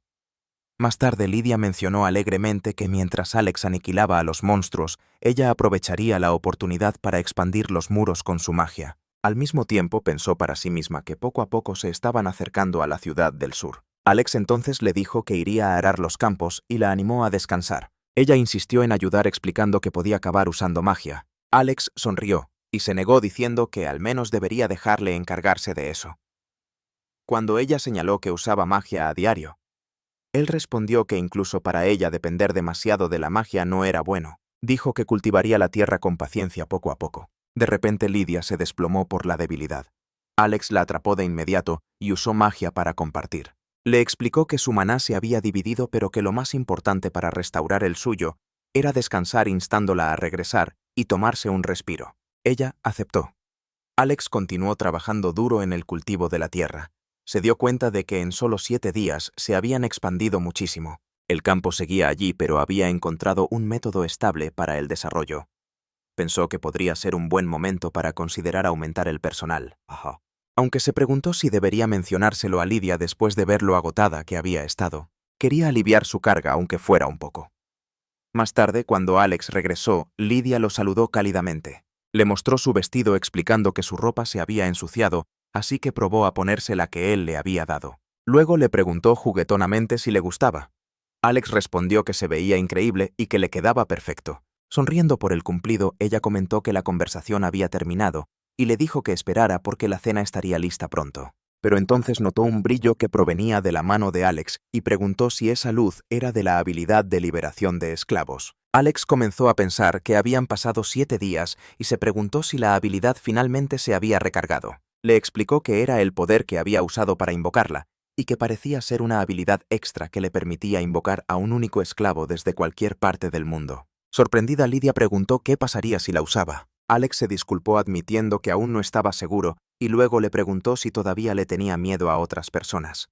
Más tarde Lydia mencionó alegremente que mientras Alex aniquilaba a los monstruos, ella aprovecharía la oportunidad para expandir los muros con su magia. Al mismo tiempo pensó para sí misma que poco a poco se estaban acercando a la ciudad del sur. Alex entonces le dijo que iría a arar los campos y la animó a descansar. Ella insistió en ayudar explicando que podía acabar usando magia. Alex sonrió y se negó diciendo que al menos debería dejarle encargarse de eso. Cuando ella señaló que usaba magia a diario, él respondió que incluso para ella depender demasiado de la magia no era bueno. Dijo que cultivaría la tierra con paciencia poco a poco. De repente Lydia se desplomó por la debilidad. Alex la atrapó de inmediato y usó magia para compartir. Le explicó que su maná se había dividido, pero que lo más importante para restaurar el suyo era descansar, instándola a regresar y tomarse un respiro. Ella aceptó. Alex continuó trabajando duro en el cultivo de la tierra. Se dio cuenta de que en solo 7 días se habían expandido muchísimo. El campo seguía allí, pero había encontrado un método estable para el desarrollo. Pensó que podría ser un buen momento para considerar aumentar el personal. Aunque se preguntó si debería mencionárselo a Lydia después de ver lo agotada que había estado. Quería aliviar su carga, aunque fuera un poco. Más tarde, cuando Alex regresó, Lydia lo saludó cálidamente. Le mostró su vestido explicando que su ropa se había ensuciado, así que probó a ponerse la que él le había dado. Luego le preguntó juguetonamente si le gustaba. Alex respondió que se veía increíble y que le quedaba perfecto. Sonriendo por el cumplido, ella comentó que la conversación había terminado y le dijo que esperara porque la cena estaría lista pronto. Pero entonces notó un brillo que provenía de la mano de Alex y preguntó si esa luz era de la habilidad de liberación de esclavos. Alex comenzó a pensar que habían pasado 7 días y se preguntó si la habilidad finalmente se había recargado. Le explicó que era el poder que había usado para invocarla y que parecía ser una habilidad extra que le permitía invocar a un único esclavo desde cualquier parte del mundo. Sorprendida, Lydia preguntó qué pasaría si la usaba. Alex se disculpó admitiendo que aún no estaba seguro y luego le preguntó si todavía le tenía miedo a otras personas.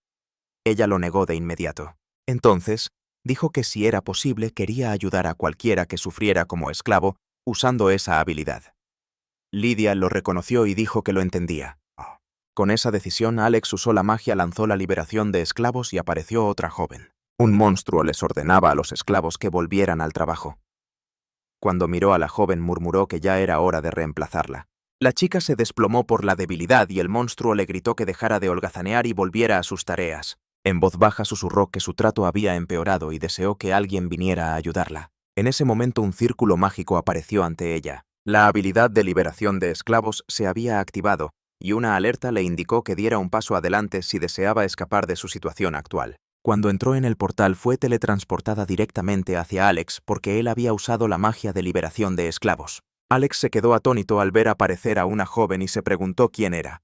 Ella lo negó de inmediato. Entonces, dijo que si era posible quería ayudar a cualquiera que sufriera como esclavo usando esa habilidad. Lydia lo reconoció y dijo que lo entendía. Con esa decisión, Alex usó la magia, lanzó la liberación de esclavos y apareció otra joven. Un monstruo les ordenaba a los esclavos que volvieran al trabajo. Cuando miró a la joven, murmuró que ya era hora de reemplazarla. La chica se desplomó por la debilidad y el monstruo le gritó que dejara de holgazanear y volviera a sus tareas. En voz baja susurró que su trato había empeorado y deseó que alguien viniera a ayudarla. En ese momento un círculo mágico apareció ante ella. La habilidad de liberación de esclavos se había activado y una alerta le indicó que diera un paso adelante si deseaba escapar de su situación actual. Cuando entró en el portal fue teletransportada directamente hacia Alex porque él había usado la magia de liberación de esclavos. Alex se quedó atónito al ver aparecer a una joven y se preguntó quién era.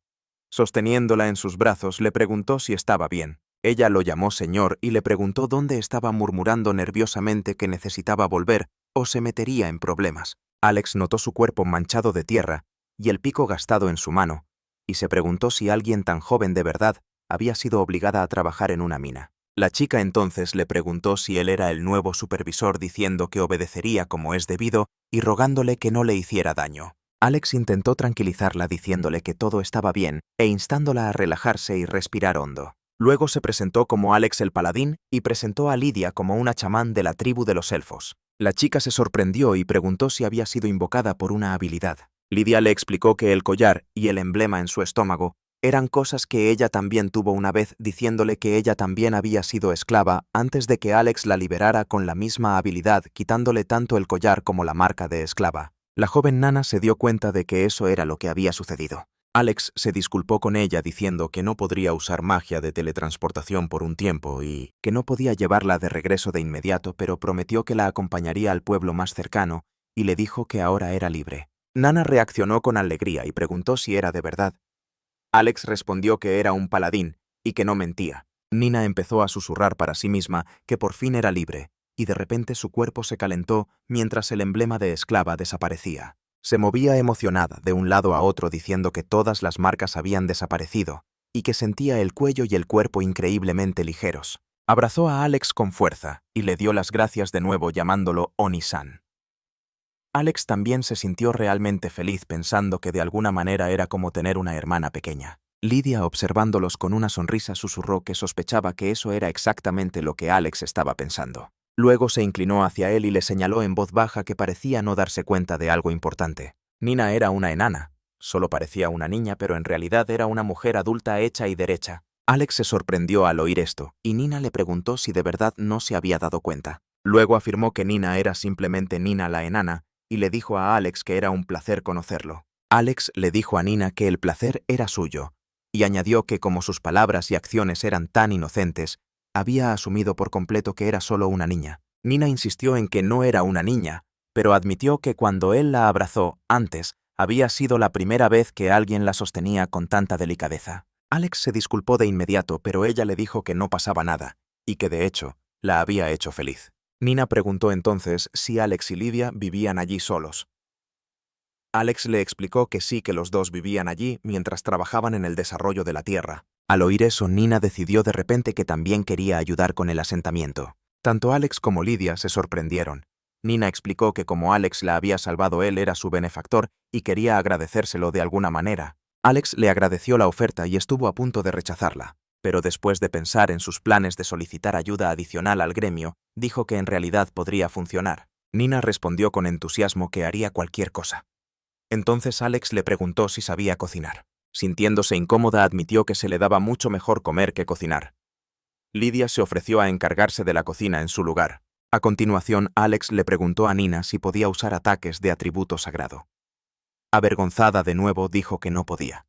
Sosteniéndola en sus brazos, le preguntó si estaba bien. Ella lo llamó señor y le preguntó dónde estaba, murmurando nerviosamente que necesitaba volver o se metería en problemas. Alex notó su cuerpo manchado de tierra y el pico gastado en su mano, y se preguntó si alguien tan joven de verdad había sido obligada a trabajar en una mina. La chica entonces le preguntó si él era el nuevo supervisor, diciendo que obedecería como es debido y rogándole que no le hiciera daño. Alex intentó tranquilizarla diciéndole que todo estaba bien e instándola a relajarse y respirar hondo. Luego se presentó como Alex el paladín y presentó a Lydia como una chamán de la tribu de los elfos. La chica se sorprendió y preguntó si había sido invocada por una habilidad. Lidia le explicó que el collar y el emblema en su estómago eran cosas que ella también tuvo una vez, diciéndole que ella también había sido esclava antes de que Alex la liberara con la misma habilidad, quitándole tanto el collar como la marca de esclava. La joven nana se dio cuenta de que eso era lo que había sucedido. Alex se disculpó con ella diciendo que no podría usar magia de teletransportación por un tiempo y que no podía llevarla de regreso de inmediato, pero prometió que la acompañaría al pueblo más cercano y le dijo que ahora era libre. Nana reaccionó con alegría y preguntó si era de verdad. Alex respondió que era un paladín y que no mentía. Nina empezó a susurrar para sí misma que por fin era libre, y de repente su cuerpo se calentó mientras el emblema de esclava desaparecía. Se movía emocionada de un lado a otro diciendo que todas las marcas habían desaparecido y que sentía el cuello y el cuerpo increíblemente ligeros. Abrazó a Alex con fuerza y le dio las gracias de nuevo llamándolo Oni-san. Alex también se sintió realmente feliz pensando que de alguna manera era como tener una hermana pequeña. Lidia, observándolos con una sonrisa, susurró que sospechaba que eso era exactamente lo que Alex estaba pensando. Luego se inclinó hacia él y le señaló en voz baja que parecía no darse cuenta de algo importante. Nina era una enana. Solo parecía una niña, pero en realidad era una mujer adulta hecha y derecha. Alex se sorprendió al oír esto, y Nina le preguntó si de verdad no se había dado cuenta. Luego afirmó que Nina era simplemente Nina la enana, y le dijo a Alex que era un placer conocerlo. Alex le dijo a Nina que el placer era suyo, y añadió que como sus palabras y acciones eran tan inocentes, había asumido por completo que era solo una niña. Nina insistió en que no era una niña, pero admitió que cuando él la abrazó antes, había sido la primera vez que alguien la sostenía con tanta delicadeza. Alex se disculpó de inmediato, pero ella le dijo que no pasaba nada, y que de hecho, la había hecho feliz. Nina preguntó entonces si Alex y Lidia vivían allí solos. Alex le explicó que sí, que los dos vivían allí mientras trabajaban en el desarrollo de la tierra. Al oír eso, Nina decidió de repente que también quería ayudar con el asentamiento. Tanto Alex como Lidia se sorprendieron. Nina explicó que como Alex la había salvado, él era su benefactor y quería agradecérselo de alguna manera. Alex le agradeció la oferta y estuvo a punto de rechazarla, pero después de pensar en sus planes de solicitar ayuda adicional al gremio, dijo que en realidad podría funcionar. Nina respondió con entusiasmo que haría cualquier cosa. Entonces Alex le preguntó si sabía cocinar. Sintiéndose incómoda, admitió que se le daba mucho mejor comer que cocinar. Lidia se ofreció a encargarse de la cocina en su lugar. A continuación, Alex le preguntó a Nina si podía usar ataques de atributo sagrado. Avergonzada de nuevo, dijo que no podía.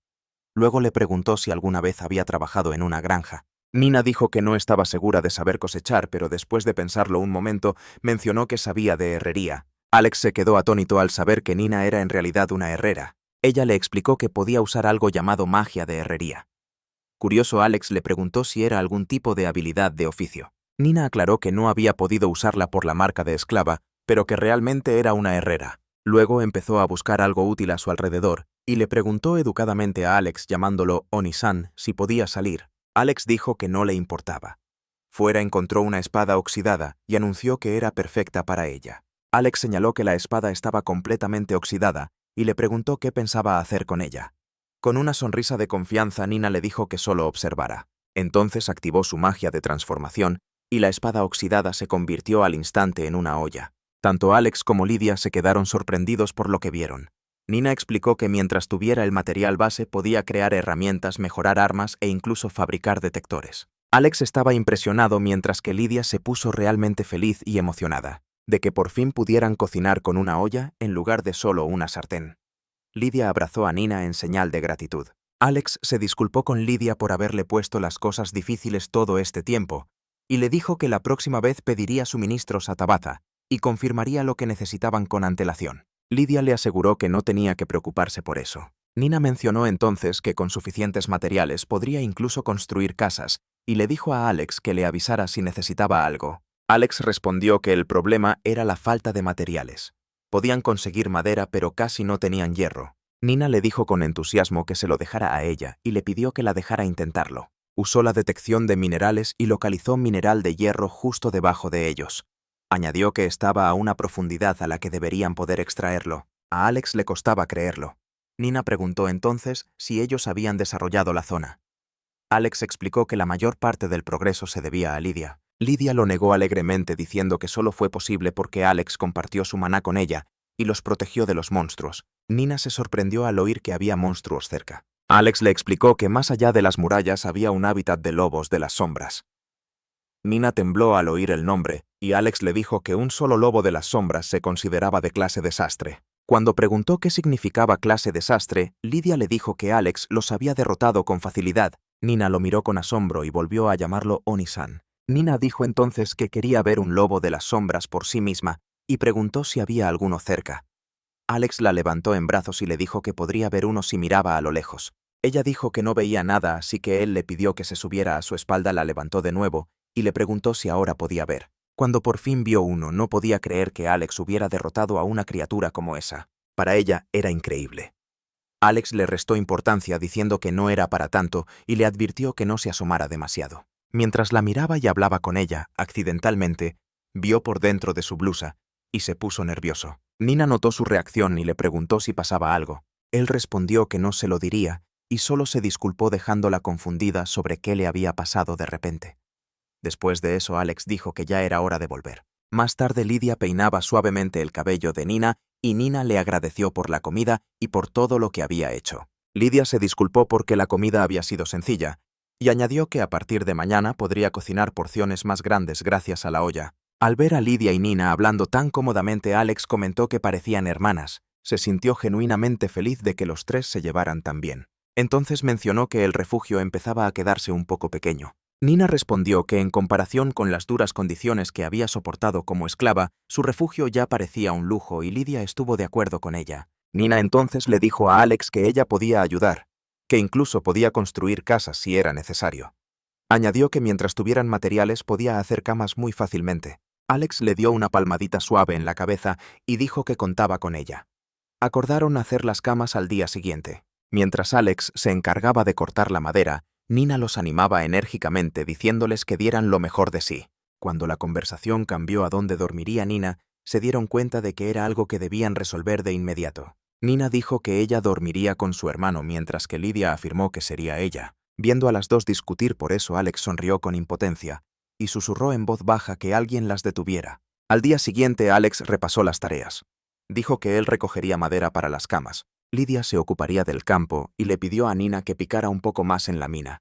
Luego le preguntó si alguna vez había trabajado en una granja. Nina dijo que no estaba segura de saber cosechar, pero después de pensarlo un momento, mencionó que sabía de herrería. Alex se quedó atónito al saber que Nina era en realidad una herrera. Ella le explicó que podía usar algo llamado magia de herrería. Curioso, Alex le preguntó si era algún tipo de habilidad de oficio. Nina aclaró que no había podido usarla por la marca de esclava, pero que realmente era una herrera. Luego empezó a buscar algo útil a su alrededor, y le preguntó educadamente a Alex, llamándolo Oni-san, si podía salir. Alex dijo que no le importaba. Fuera encontró una espada oxidada y anunció que era perfecta para ella. Alex señaló que la espada estaba completamente oxidada y le preguntó qué pensaba hacer con ella. Con una sonrisa de confianza, Nina le dijo que solo observara. Entonces activó su magia de transformación y la espada oxidada se convirtió al instante en una olla. Tanto Alex como Lidia se quedaron sorprendidos por lo que vieron. Nina explicó que mientras tuviera el material base podía crear herramientas, mejorar armas e incluso fabricar detectores. Alex estaba impresionado mientras que Lidia se puso realmente feliz y emocionada de que por fin pudieran cocinar con una olla en lugar de solo una sartén. Lidia abrazó a Nina en señal de gratitud. Alex se disculpó con Lidia por haberle puesto las cosas difíciles todo este tiempo y le dijo que la próxima vez pediría suministros a Tabata y confirmaría lo que necesitaban con antelación. Lidia le aseguró que no tenía que preocuparse por eso. Nina mencionó entonces que con suficientes materiales podría incluso construir casas y le dijo a Alex que le avisara si necesitaba algo. Alex respondió que el problema era la falta de materiales. Podían conseguir madera, pero casi no tenían hierro. Nina le dijo con entusiasmo que se lo dejara a ella y le pidió que la dejara intentarlo. Usó la detección de minerales y localizó mineral de hierro justo debajo de ellos. Añadió que estaba a una profundidad a la que deberían poder extraerlo. A Alex le costaba creerlo. Nina preguntó entonces si ellos habían desarrollado la zona. Alex explicó que la mayor parte del progreso se debía a Lidia. Lidia lo negó alegremente diciendo que solo fue posible porque Alex compartió su maná con ella y los protegió de los monstruos. Nina se sorprendió al oír que había monstruos cerca. Alex le explicó que más allá de las murallas había un hábitat de lobos de las sombras. Nina tembló al oír el nombre, y Alex le dijo que un solo lobo de las sombras se consideraba de clase desastre. Cuando preguntó qué significaba clase desastre, Lydia le dijo que Alex los había derrotado con facilidad. Nina lo miró con asombro y volvió a llamarlo Oni-san. Nina dijo entonces que quería ver un lobo de las sombras por sí misma y preguntó si había alguno cerca. Alex la levantó en brazos y le dijo que podría ver uno si miraba a lo lejos. Ella dijo que no veía nada, así que él le pidió que se subiera a su espalda, la levantó de nuevo y le preguntó si ahora podía ver. Cuando por fin vio uno, no podía creer que Alex hubiera derrotado a una criatura como esa. Para ella era increíble. Alex le restó importancia diciendo que no era para tanto y le advirtió que no se asomara demasiado. Mientras la miraba y hablaba con ella, accidentalmente, vio por dentro de su blusa y se puso nervioso. Nina notó su reacción y le preguntó si pasaba algo. Él respondió que no se lo diría y solo se disculpó dejándola confundida sobre qué le había pasado de repente. Después de eso, Alex dijo que ya era hora de volver. Más tarde, Lydia peinaba suavemente el cabello de Nina y Nina le agradeció por la comida y por todo lo que había hecho. Lydia se disculpó porque la comida había sido sencilla y añadió que a partir de mañana podría cocinar porciones más grandes gracias a la olla. Al ver a Lydia y Nina hablando tan cómodamente, Alex comentó que parecían hermanas. Se sintió genuinamente feliz de que los tres se llevaran tan bien. Entonces mencionó que el refugio empezaba a quedarse un poco pequeño. Nina respondió que en comparación con las duras condiciones que había soportado como esclava, su refugio ya parecía un lujo y Lydia estuvo de acuerdo con ella. Nina entonces le dijo a Alex que ella podía ayudar, que incluso podía construir casas si era necesario. Añadió que mientras tuvieran materiales podía hacer camas muy fácilmente. Alex le dio una palmadita suave en la cabeza y dijo que contaba con ella. Acordaron hacer las camas al día siguiente. Mientras Alex se encargaba de cortar la madera, Nina los animaba enérgicamente diciéndoles que dieran lo mejor de sí. Cuando la conversación cambió a dónde dormiría Nina, se dieron cuenta de que era algo que debían resolver de inmediato. Nina dijo que ella dormiría con su hermano mientras que Lydia afirmó que sería ella. Viendo a las dos discutir por eso, Alex sonrió con impotencia y susurró en voz baja que alguien las detuviera. Al día siguiente, Alex repasó las tareas. Dijo que él recogería madera para las camas. Lydia se ocuparía del campo y le pidió a Nina que picara un poco más en la mina.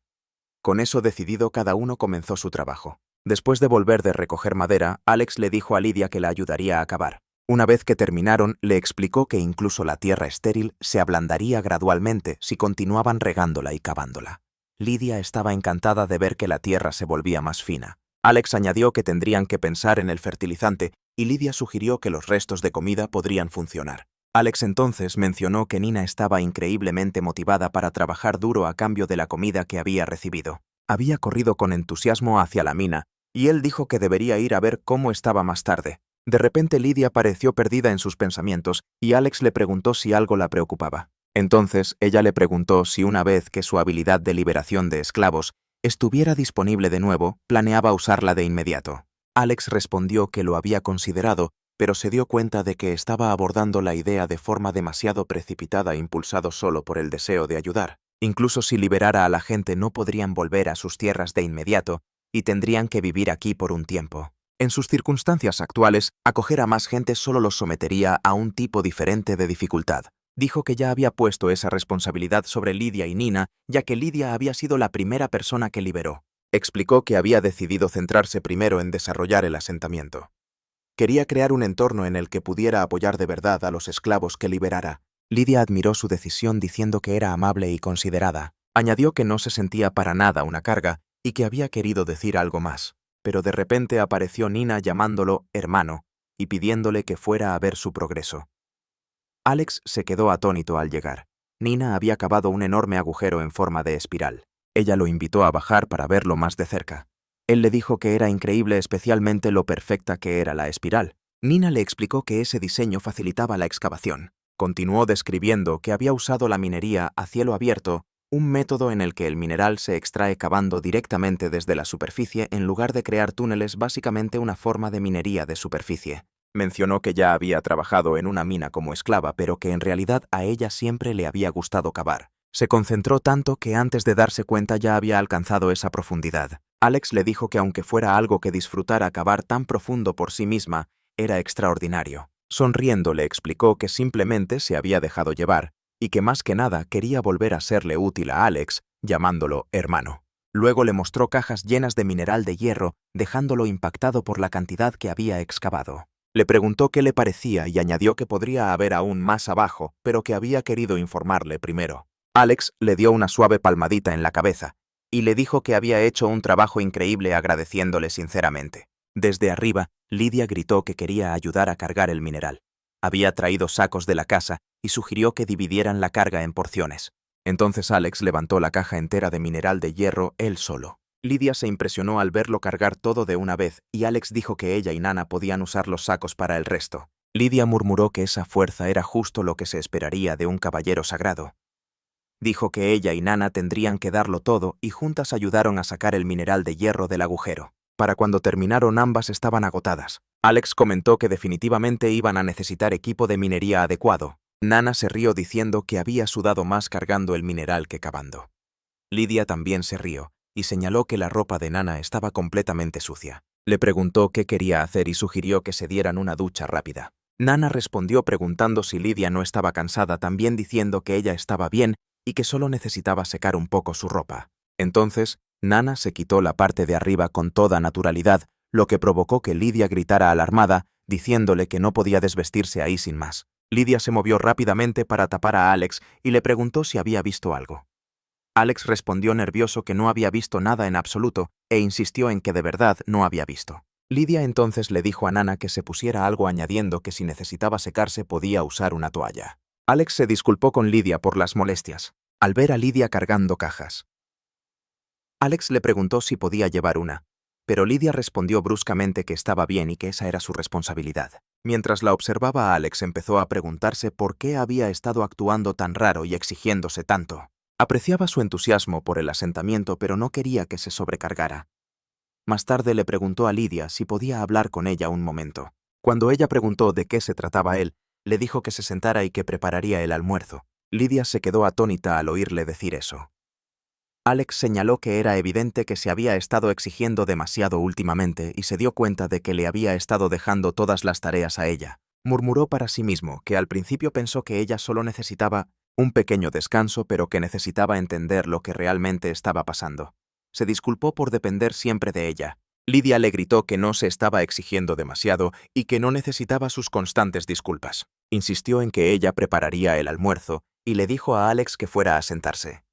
Con eso decidido, cada uno comenzó su trabajo. Después de volver de recoger madera, Alex le dijo a Lydia que la ayudaría a cavar. Una vez que terminaron, le explicó que incluso la tierra estéril se ablandaría gradualmente si continuaban regándola y cavándola. Lydia estaba encantada de ver que la tierra se volvía más fina. Alex añadió que tendrían que pensar en el fertilizante y Lydia sugirió que los restos de comida podrían funcionar. Alex entonces mencionó que Nina estaba increíblemente motivada para trabajar duro a cambio de la comida que había recibido. Había corrido con entusiasmo hacia la mina, y él dijo que debería ir a ver cómo estaba más tarde. De repente Lydia pareció perdida en sus pensamientos, y Alex le preguntó si algo la preocupaba. Entonces ella le preguntó si una vez que su habilidad de liberación de esclavos estuviera disponible de nuevo, planeaba usarla de inmediato. Alex respondió que lo había considerado, pero se dio cuenta de que estaba abordando la idea de forma demasiado precipitada, impulsado solo por el deseo de ayudar. Incluso si liberara a la gente, no podrían volver a sus tierras de inmediato y tendrían que vivir aquí por un tiempo. En sus circunstancias actuales, acoger a más gente solo los sometería a un tipo diferente de dificultad. Dijo que ya había puesto esa responsabilidad sobre Lydia y Nina, ya que Lydia había sido la primera persona que liberó. Explicó que había decidido centrarse primero en desarrollar el asentamiento. Quería crear un entorno en el que pudiera apoyar de verdad a los esclavos que liberara. Lydia admiró su decisión diciendo que era amable y considerada. Añadió que no se sentía para nada una carga y que había querido decir algo más. Pero de repente apareció Nina llamándolo hermano y pidiéndole que fuera a ver su progreso. Alex se quedó atónito al llegar. Nina había cavado un enorme agujero en forma de espiral. Ella lo invitó a bajar para verlo más de cerca. Él le dijo que era increíble, especialmente lo perfecta que era la espiral. Nina le explicó que ese diseño facilitaba la excavación. Continuó describiendo que había usado la minería a cielo abierto, un método en el que el mineral se extrae cavando directamente desde la superficie en lugar de crear túneles, básicamente una forma de minería de superficie. Mencionó que ya había trabajado en una mina como esclava, pero que en realidad a ella siempre le había gustado cavar. Se concentró tanto que antes de darse cuenta ya había alcanzado esa profundidad. Alex le dijo que aunque fuera algo que disfrutara cavar tan profundo por sí misma, era extraordinario. Sonriendo le explicó que simplemente se había dejado llevar y que más que nada quería volver a serle útil a Alex, llamándolo hermano. Luego le mostró cajas llenas de mineral de hierro, dejándolo impactado por la cantidad que había excavado. Le preguntó qué le parecía y añadió que podría haber aún más abajo, pero que había querido informarle primero. Alex le dio una suave palmadita en la cabeza y le dijo que había hecho un trabajo increíble agradeciéndole sinceramente. Desde arriba, Lydia gritó que quería ayudar a cargar el mineral. Había traído sacos de la casa y sugirió que dividieran la carga en porciones. Entonces Alex levantó la caja entera de mineral de hierro él solo. Lydia se impresionó al verlo cargar todo de una vez y Alex dijo que ella y Nana podían usar los sacos para el resto. Lydia murmuró que esa fuerza era justo lo que se esperaría de un caballero sagrado. Dijo que ella y Nana tendrían que darlo todo y juntas ayudaron a sacar el mineral de hierro del agujero. Para cuando terminaron ambas estaban agotadas. Alex comentó que definitivamente iban a necesitar equipo de minería adecuado. Nana se rió diciendo que había sudado más cargando el mineral que cavando. Lydia también se rió y señaló que la ropa de Nana estaba completamente sucia. Le preguntó qué quería hacer y sugirió que se dieran una ducha rápida. Nana respondió preguntando si Lydia no estaba cansada, también diciendo que ella estaba bien y que solo necesitaba secar un poco su ropa. Entonces, Nana se quitó la parte de arriba con toda naturalidad, lo que provocó que Lydia gritara alarmada, diciéndole que no podía desvestirse ahí sin más. Lydia se movió rápidamente para tapar a Alex y le preguntó si había visto algo. Alex respondió nervioso que no había visto nada en absoluto e insistió en que de verdad no había visto. Lydia entonces le dijo a Nana que se pusiera algo, añadiendo que si necesitaba secarse podía usar una toalla. Alex se disculpó con Lydia por las molestias, al ver a Lydia cargando cajas. Alex le preguntó si podía llevar una, pero Lydia respondió bruscamente que estaba bien y que esa era su responsabilidad. Mientras la observaba, Alex empezó a preguntarse por qué había estado actuando tan raro y exigiéndose tanto. Apreciaba su entusiasmo por el asentamiento, pero no quería que se sobrecargara. Más tarde le preguntó a Lydia si podía hablar con ella un momento. Cuando ella preguntó de qué se trataba él, le dijo que se sentara y que prepararía el almuerzo. Lydia se quedó atónita al oírle decir eso. Alex señaló que era evidente que se había estado exigiendo demasiado últimamente y se dio cuenta de que le había estado dejando todas las tareas a ella. Murmuró para sí mismo que al principio pensó que ella solo necesitaba un pequeño descanso, pero que necesitaba entender lo que realmente estaba pasando. Se disculpó por depender siempre de ella. Lydia le gritó que no se estaba exigiendo demasiado y que no necesitaba sus constantes disculpas. Insistió en que ella prepararía el almuerzo y le dijo a Alex que fuera a sentarse.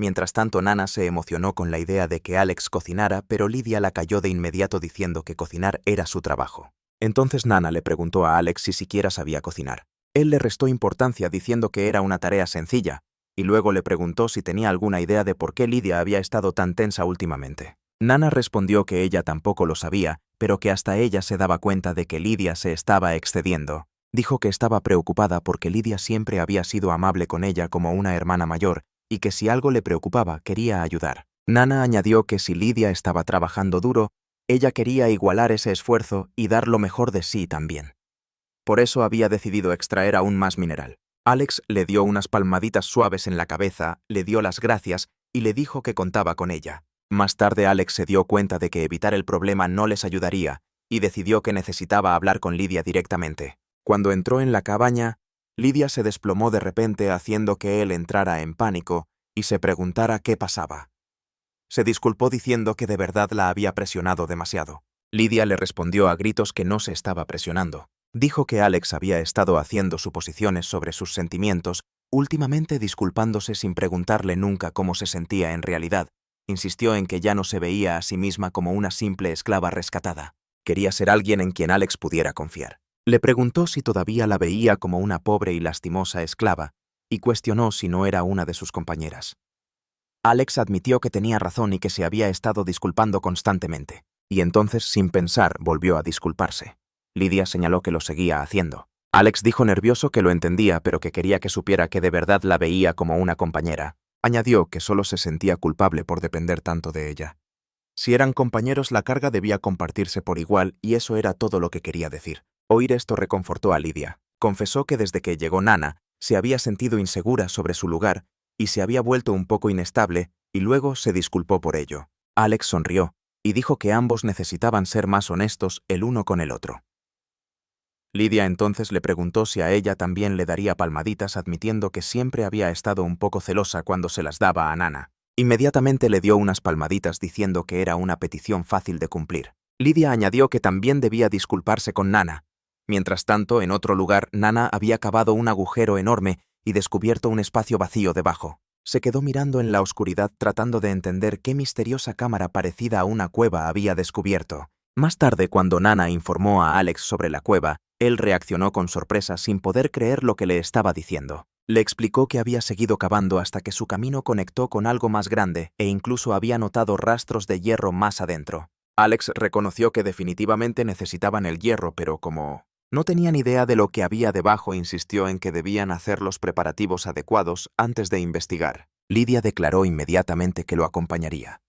Mientras tanto, Nana se emocionó con la idea de que Alex cocinara, pero Lydia la calló de inmediato diciendo que cocinar era su trabajo. Entonces Nana le preguntó a Alex si siquiera sabía cocinar. Él le restó importancia diciendo que era una tarea sencilla, y luego le preguntó si tenía alguna idea de por qué Lydia había estado tan tensa últimamente. Nana respondió que ella tampoco lo sabía, pero que hasta ella se daba cuenta de que Lydia se estaba excediendo. Dijo que estaba preocupada porque Lydia siempre había sido amable con ella como una hermana mayor, y que si algo le preocupaba quería ayudar. Nana añadió que si Lydia estaba trabajando duro, ella quería igualar ese esfuerzo y dar lo mejor de sí también. Por eso había decidido extraer aún más mineral. Alex le dio unas palmaditas suaves en la cabeza, le dio las gracias y le dijo que contaba con ella. Más tarde Alex se dio cuenta de que evitar el problema no les ayudaría y decidió que necesitaba hablar con Lydia directamente. Cuando entró en la cabaña, Lydia se desplomó de repente, haciendo que él entrara en pánico y se preguntara qué pasaba. Se disculpó diciendo que de verdad la había presionado demasiado. Lydia le respondió a gritos que no se estaba presionando. Dijo que Alex había estado haciendo suposiciones sobre sus sentimientos, últimamente disculpándose sin preguntarle nunca cómo se sentía en realidad. Insistió en que ya no se veía a sí misma como una simple esclava rescatada. Quería ser alguien en quien Alex pudiera confiar. Le preguntó si todavía la veía como una pobre y lastimosa esclava, y cuestionó si no era una de sus compañeras. Alex admitió que tenía razón y que se había estado disculpando constantemente, y entonces, sin pensar, volvió a disculparse. Lydia señaló que lo seguía haciendo. Alex dijo nervioso que lo entendía, pero que quería que supiera que de verdad la veía como una compañera. Añadió que solo se sentía culpable por depender tanto de ella. Si eran compañeros, la carga debía compartirse por igual, y eso era todo lo que quería decir. Oír esto reconfortó a Lydia. Confesó que desde que llegó Nana, se había sentido insegura sobre su lugar y se había vuelto un poco inestable, y luego se disculpó por ello. Alex sonrió y dijo que ambos necesitaban ser más honestos el uno con el otro. Lidia entonces le preguntó si a ella también le daría palmaditas, admitiendo que siempre había estado un poco celosa cuando se las daba a Nana. Inmediatamente le dio unas palmaditas diciendo que era una petición fácil de cumplir. Lidia añadió que también debía disculparse con Nana. Mientras tanto, en otro lugar, Nana había cavado un agujero enorme y descubierto un espacio vacío debajo. Se quedó mirando en la oscuridad tratando de entender qué misteriosa cámara parecida a una cueva había descubierto. Más tarde, cuando Nana informó a Alex sobre la cueva, él reaccionó con sorpresa sin poder creer lo que le estaba diciendo. Le explicó que había seguido cavando hasta que su camino conectó con algo más grande e incluso había notado rastros de hierro más adentro. Alex reconoció que definitivamente necesitaban el hierro, pero como no tenían idea de lo que había debajo, insistió en que debían hacer los preparativos adecuados antes de investigar. Lidia declaró inmediatamente que lo acompañaría.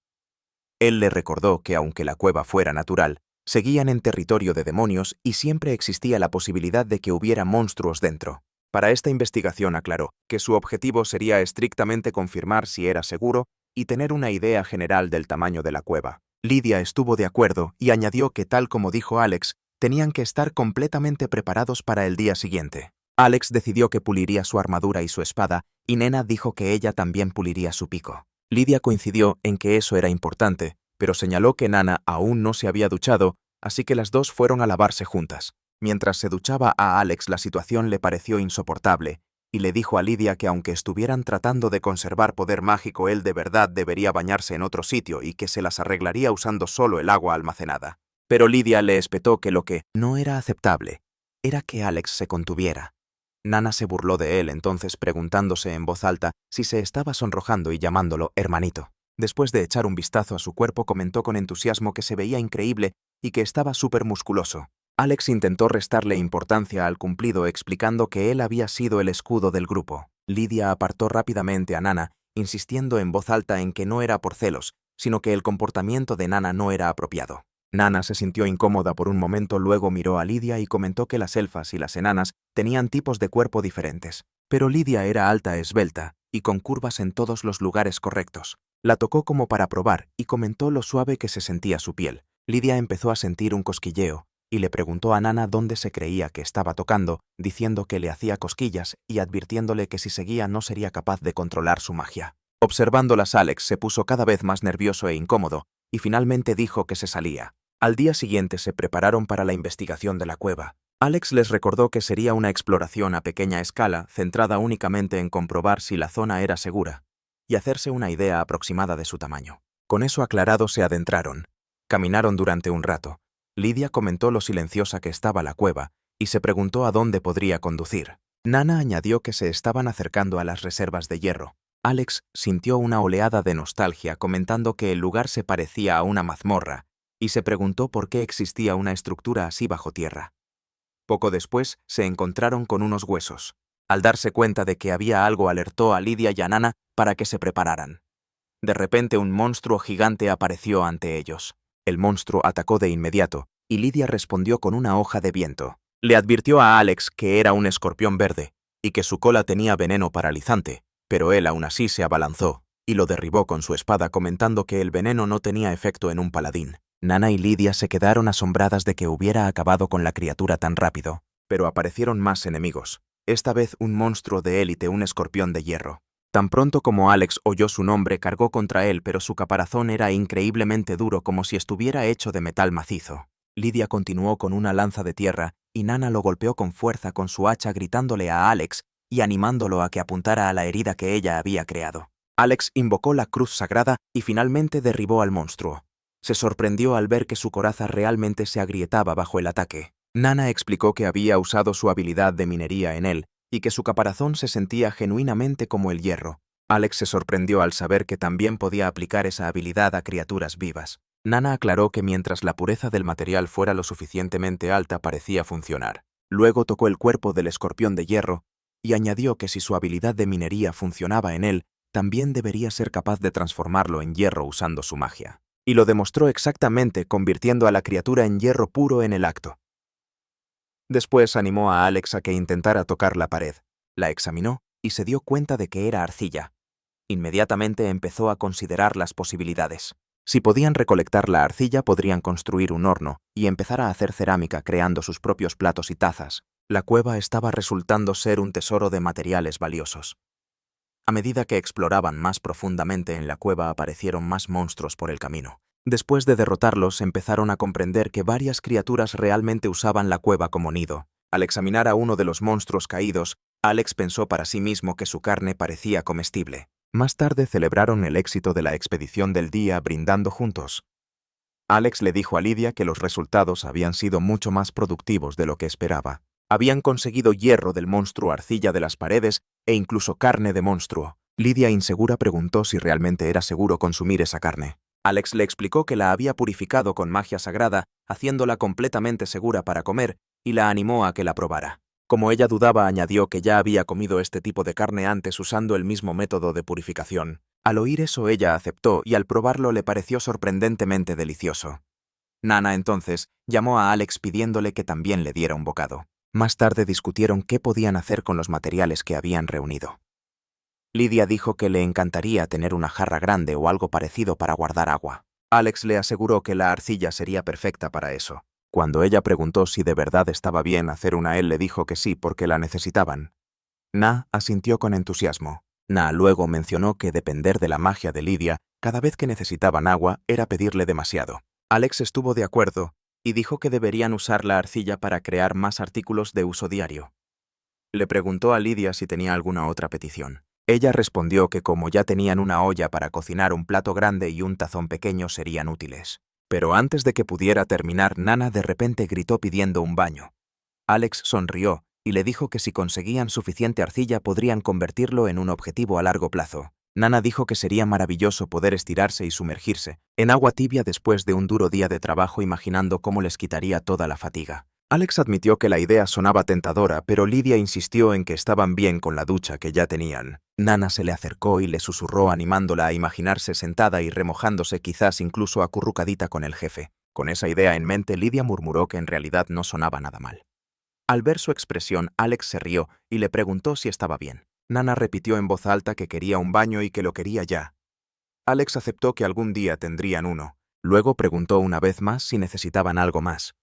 Él le recordó que aunque la cueva fuera natural, seguían en territorio de demonios y siempre existía la posibilidad de que hubiera monstruos dentro. Para esta investigación aclaró que su objetivo sería estrictamente confirmar si era seguro y tener una idea general del tamaño de la cueva. Lidia estuvo de acuerdo y añadió que, tal como dijo Alex, tenían que estar completamente preparados para el día siguiente. Alex decidió que puliría su armadura y su espada, y Nena dijo que ella también puliría su pico. Lidia coincidió en que eso era importante, pero señaló que Nana aún no se había duchado, así que las dos fueron a lavarse juntas. Mientras se duchaba a Alex, la situación le pareció insoportable, y le dijo a Lidia que aunque estuvieran tratando de conservar poder mágico, él de verdad debería bañarse en otro sitio y que se las arreglaría usando solo el agua almacenada. Pero Lidia le espetó que lo que no era aceptable era que Alex se contuviera. Nana se burló de él entonces, preguntándose en voz alta si se estaba sonrojando y llamándolo hermanito. Después de echar un vistazo a su cuerpo, comentó con entusiasmo que se veía increíble y que estaba súper musculoso. Alex intentó restarle importancia al cumplido, explicando que él había sido el escudo del grupo. Lidia apartó rápidamente a Nana, insistiendo en voz alta en que no era por celos, sino que el comportamiento de Nana no era apropiado. Nana se sintió incómoda por un momento, luego miró a Lidia y comentó que las elfas y las enanas tenían tipos de cuerpo diferentes. Pero Lidia era alta, esbelta, y con curvas en todos los lugares correctos. La tocó como para probar y comentó lo suave que se sentía su piel. Lidia empezó a sentir un cosquilleo y le preguntó a Nana dónde se creía que estaba tocando, diciendo que le hacía cosquillas y advirtiéndole que si seguía no sería capaz de controlar su magia. Observándolas, Alex se puso cada vez más nervioso e incómodo y finalmente dijo que se salía. Al día siguiente se prepararon para la investigación de la cueva. Alex les recordó que sería una exploración a pequeña escala, centrada únicamente en comprobar si la zona era segura y hacerse una idea aproximada de su tamaño. Con eso aclarado, se adentraron. Caminaron durante un rato. Lidia comentó lo silenciosa que estaba la cueva y se preguntó a dónde podría conducir. Nana añadió que se estaban acercando a las reservas de hierro. Alex sintió una oleada de nostalgia, comentando que el lugar se parecía a una mazmorra, y se preguntó por qué existía una estructura así bajo tierra. Poco después, se encontraron con unos huesos. Al darse cuenta de que había algo, alertó a Lidia y a Nana para que se prepararan. De repente, un monstruo gigante apareció ante ellos. El monstruo atacó de inmediato, y Lidia respondió con una hoja de viento. Le advirtió a Alex que era un escorpión verde, y que su cola tenía veneno paralizante, pero él aún así se abalanzó, y lo derribó con su espada, comentando que el veneno no tenía efecto en un paladín. Nana y Lidia se quedaron asombradas de que hubiera acabado con la criatura tan rápido, pero aparecieron más enemigos. Esta vez un monstruo de élite, un escorpión de hierro. Tan pronto como Alex oyó su nombre, cargó contra él, pero su caparazón era increíblemente duro, como si estuviera hecho de metal macizo. Lidia continuó con una lanza de tierra, y Nana lo golpeó con fuerza con su hacha, gritándole a Alex y animándolo a que apuntara a la herida que ella había creado. Alex invocó la cruz sagrada y finalmente derribó al monstruo. Se sorprendió al ver que su coraza realmente se agrietaba bajo el ataque. Nana explicó que había usado su habilidad de minería en él y que su caparazón se sentía genuinamente como el hierro. Alex se sorprendió al saber que también podía aplicar esa habilidad a criaturas vivas. Nana aclaró que mientras la pureza del material fuera lo suficientemente alta, parecía funcionar. Luego tocó el cuerpo del escorpión de hierro y añadió que si su habilidad de minería funcionaba en él, también debería ser capaz de transformarlo en hierro usando su magia. Y lo demostró exactamente, convirtiendo a la criatura en hierro puro en el acto. Después animó a Alex a que intentara tocar la pared. La examinó y se dio cuenta de que era arcilla. Inmediatamente empezó a considerar las posibilidades. Si podían recolectar la arcilla, podrían construir un horno y empezar a hacer cerámica creando sus propios platos y tazas. La cueva estaba resultando ser un tesoro de materiales valiosos. A medida que exploraban más profundamente en la cueva, aparecieron más monstruos por el camino. Después de derrotarlos, empezaron a comprender que varias criaturas realmente usaban la cueva como nido. Al examinar a uno de los monstruos caídos, Alex pensó para sí mismo que su carne parecía comestible. Más tarde celebraron el éxito de la expedición del día brindando juntos. Alex le dijo a Lydia que los resultados habían sido mucho más productivos de lo que esperaba. Habían conseguido hierro del monstruo, arcilla de las paredes e incluso carne de monstruo. Lydia, insegura, preguntó si realmente era seguro consumir esa carne. Alex le explicó que la había purificado con magia sagrada, haciéndola completamente segura para comer, y la animó a que la probara. Como ella dudaba, añadió que ya había comido este tipo de carne antes usando el mismo método de purificación. Al oír eso, ella aceptó y al probarlo le pareció sorprendentemente delicioso. Nana entonces llamó a Alex pidiéndole que también le diera un bocado. Más tarde discutieron qué podían hacer con los materiales que habían reunido. Lydia dijo que le encantaría tener una jarra grande o algo parecido para guardar agua. Alex le aseguró que la arcilla sería perfecta para eso. Cuando ella preguntó si de verdad estaba bien hacer una, él le dijo que sí porque la necesitaban. Na asintió con entusiasmo. Na luego mencionó que depender de la magia de Lydia cada vez que necesitaban agua era pedirle demasiado. Alex estuvo de acuerdo y dijo que deberían usar la arcilla para crear más artículos de uso diario. Le preguntó a Lydia si tenía alguna otra petición. Ella respondió que como ya tenían una olla para cocinar, un plato grande y un tazón pequeño serían útiles. Pero antes de que pudiera terminar, Nana de repente gritó pidiendo un baño. Alex sonrió y le dijo que si conseguían suficiente arcilla podrían convertirlo en un objetivo a largo plazo. Nana dijo que sería maravilloso poder estirarse y sumergirse en agua tibia después de un duro día de trabajo, imaginando cómo les quitaría toda la fatiga. Alex admitió que la idea sonaba tentadora, pero Lydia insistió en que estaban bien con la ducha que ya tenían. Nana se le acercó y le susurró, animándola a imaginarse sentada y remojándose, quizás incluso acurrucadita con el jefe. Con esa idea en mente, Lydia murmuró que en realidad no sonaba nada mal. Al ver su expresión, Alex se rió y le preguntó si estaba bien. Nana repitió en voz alta que quería un baño y que lo quería ya. Alex aceptó que algún día tendrían uno. Luego preguntó una vez más si necesitaban algo más.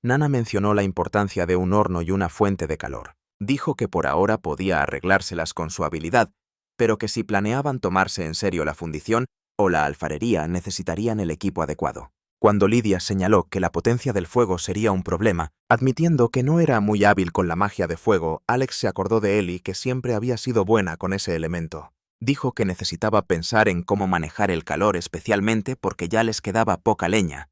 Nana mencionó la importancia de un horno y una fuente de calor. Dijo que por ahora podía arreglárselas con su habilidad, pero que si planeaban tomarse en serio la fundición o la alfarería necesitarían el equipo adecuado. Cuando Lydia señaló que la potencia del fuego sería un problema, admitiendo que no era muy hábil con la magia de fuego, Alex se acordó de Ellie, que siempre había sido buena con ese elemento. Dijo que necesitaba pensar en cómo manejar el calor, especialmente porque ya les quedaba poca leña,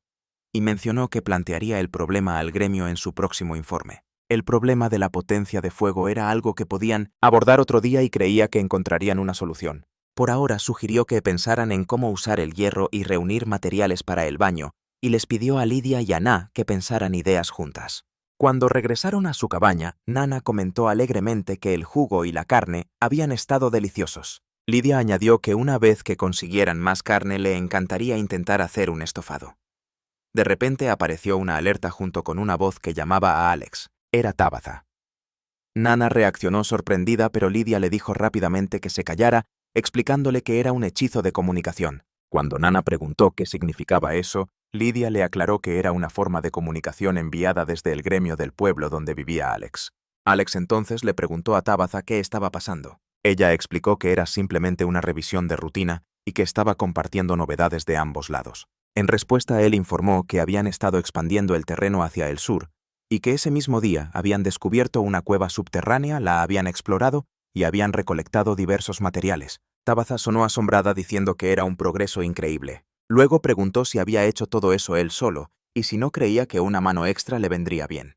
y mencionó que plantearía el problema al gremio en su próximo informe. El problema de la potencia de fuego era algo que podían abordar otro día y creía que encontrarían una solución. Por ahora sugirió que pensaran en cómo usar el hierro y reunir materiales para el baño, y les pidió a Lydia y a Na que pensaran ideas juntas. Cuando regresaron a su cabaña, Nana comentó alegremente que el jugo y la carne habían estado deliciosos. Lydia añadió que una vez que consiguieran más carne le encantaría intentar hacer un estofado. De repente apareció una alerta junto con una voz que llamaba a Alex. Era Tabitha. Nana reaccionó sorprendida, pero Lydia le dijo rápidamente que se callara, explicándole que era un hechizo de comunicación. Cuando Nana preguntó qué significaba eso, Lydia le aclaró que era una forma de comunicación enviada desde el gremio del pueblo donde vivía Alex. Alex entonces le preguntó a Tabitha qué estaba pasando. Ella explicó que era simplemente una revisión de rutina y que estaba compartiendo novedades de ambos lados. En respuesta, él informó que habían estado expandiendo el terreno hacia el sur y que ese mismo día habían descubierto una cueva subterránea, la habían explorado y habían recolectado diversos materiales. Tabitha sonó asombrada diciendo que era un progreso increíble. Luego preguntó si había hecho todo eso él solo y si no creía que una mano extra le vendría bien.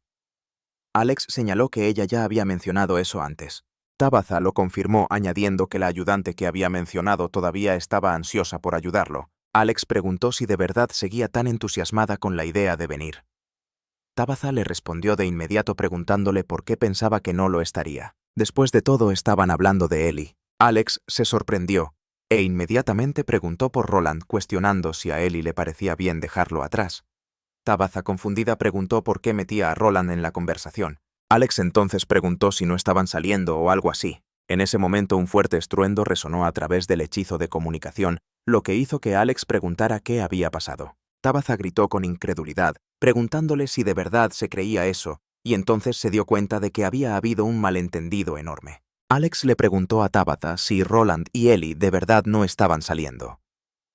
Alex señaló que ella ya había mencionado eso antes. Tabitha lo confirmó, añadiendo que la ayudante que había mencionado todavía estaba ansiosa por ayudarlo. Alex preguntó si de verdad seguía tan entusiasmada con la idea de venir. Tabitha le respondió de inmediato preguntándole por qué pensaba que no lo estaría. Después de todo, estaban hablando de Ellie. Alex se sorprendió e inmediatamente preguntó por Roland, cuestionando si a Ellie le parecía bien dejarlo atrás. Tabitha, confundida, preguntó por qué metía a Roland en la conversación. Alex entonces preguntó si no estaban saliendo o algo así. En ese momento un fuerte estruendo resonó a través del hechizo de comunicación, lo que hizo que Alex preguntara qué había pasado. Tabitha gritó con incredulidad, preguntándole si de verdad se creía eso, y entonces se dio cuenta de que había habido un malentendido enorme. Alex le preguntó a Tabitha si Roland y Ellie de verdad no estaban saliendo.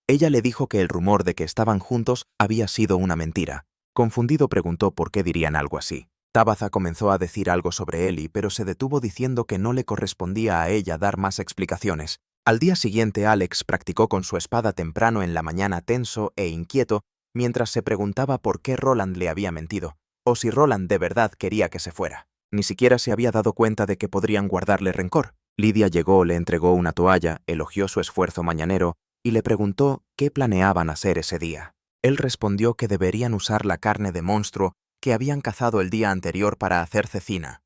Ella le dijo que el rumor de que estaban juntos había sido una mentira. Confundido preguntó por qué dirían algo así. Tabitha comenzó a decir algo sobre Ellie, pero se detuvo diciendo que no le correspondía a ella dar más explicaciones. Al día siguiente, Alex practicó con su espada temprano en la mañana, tenso e inquieto, mientras se preguntaba por qué Roland le había mentido, o si Roland de verdad quería que se fuera. Ni siquiera se había dado cuenta de que podrían guardarle rencor. Lidia llegó, le entregó una toalla, elogió su esfuerzo mañanero y le preguntó qué planeaban hacer ese día. Él respondió que deberían usar la carne de monstruo que habían cazado el día anterior para hacer cecina.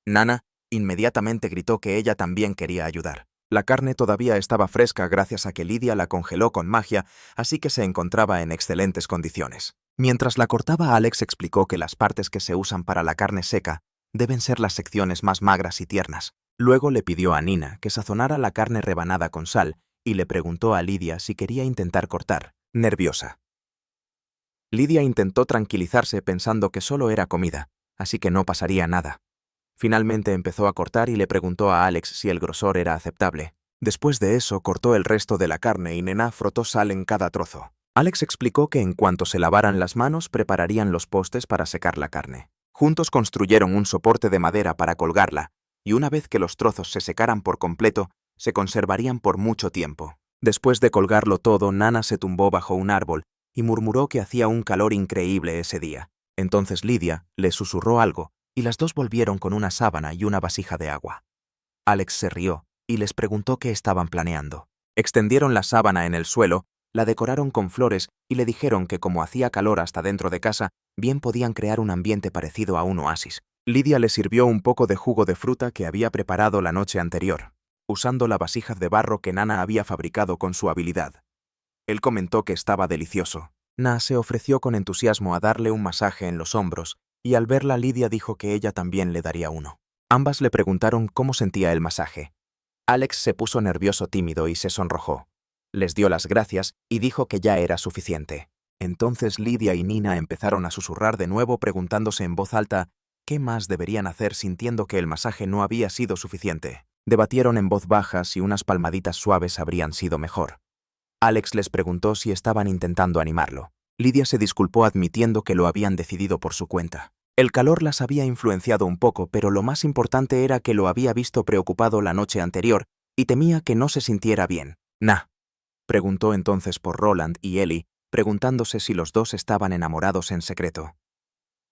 Nana inmediatamente gritó que ella también quería ayudar. La carne todavía estaba fresca gracias a que Lidia la congeló con magia, así que se encontraba en excelentes condiciones. Mientras la cortaba, Alex explicó que las partes que se usan para la carne seca deben ser las secciones más magras y tiernas. Luego le pidió a Nina que sazonara la carne rebanada con sal y le preguntó a Lidia si quería intentar cortar, nerviosa. Lidia intentó tranquilizarse pensando que solo era comida, así que no pasaría nada. Finalmente empezó a cortar y le preguntó a Alex si el grosor era aceptable. Después de eso, cortó el resto de la carne y Nena frotó sal en cada trozo. Alex explicó que en cuanto se lavaran las manos, prepararían los postes para secar la carne. Juntos construyeron un soporte de madera para colgarla, y una vez que los trozos se secaran por completo, se conservarían por mucho tiempo. Después de colgarlo todo, Nana se tumbó bajo un árbol y murmuró que hacía un calor increíble ese día. Entonces Lidia le susurró algo, y las dos volvieron con una sábana y una vasija de agua. Alex se rió y les preguntó qué estaban planeando. Extendieron la sábana en el suelo, la decoraron con flores y le dijeron que como hacía calor hasta dentro de casa, bien podían crear un ambiente parecido a un oasis. Lidia le sirvió un poco de jugo de fruta que había preparado la noche anterior, usando la vasija de barro que Nana había fabricado con su habilidad. Él comentó que estaba delicioso. Na se ofreció con entusiasmo a darle un masaje en los hombros, y al verla Lidia dijo que ella también le daría uno. Ambas le preguntaron cómo sentía el masaje. Alex se puso nervioso, tímido y se sonrojó. Les dio las gracias y dijo que ya era suficiente. Entonces Lidia y Nina empezaron a susurrar de nuevo, preguntándose en voz alta qué más deberían hacer, sintiendo que el masaje no había sido suficiente. Debatieron en voz baja si unas palmaditas suaves habrían sido mejor. Alex les preguntó si estaban intentando animarlo. Lidia se disculpó admitiendo que lo habían decidido por su cuenta. El calor las había influenciado un poco, pero lo más importante era que lo había visto preocupado la noche anterior y temía que no se sintiera bien. «Nah», preguntó entonces por Roland y Ellie, preguntándose si los dos estaban enamorados en secreto.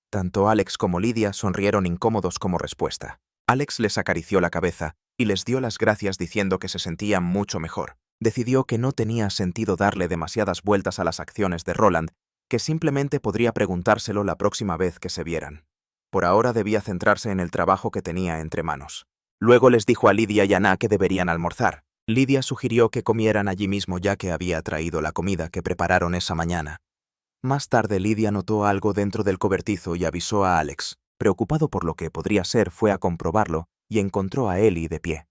Tanto Alex como Lidia sonrieron incómodos como respuesta. Alex les acarició la cabeza y les dio las gracias diciendo que se sentían mucho mejor. Decidió que no tenía sentido darle demasiadas vueltas a las acciones de Roland, que simplemente podría preguntárselo la próxima vez que se vieran. Por ahora debía centrarse en el trabajo que tenía entre manos. Luego les dijo a Lidia y a Na que deberían almorzar. Lidia sugirió que comieran allí mismo ya que había traído la comida que prepararon esa mañana. Más tarde Lidia notó algo dentro del cobertizo y avisó a Alex. Preocupado por lo que podría ser, fue a comprobarlo y encontró a Ellie de pie.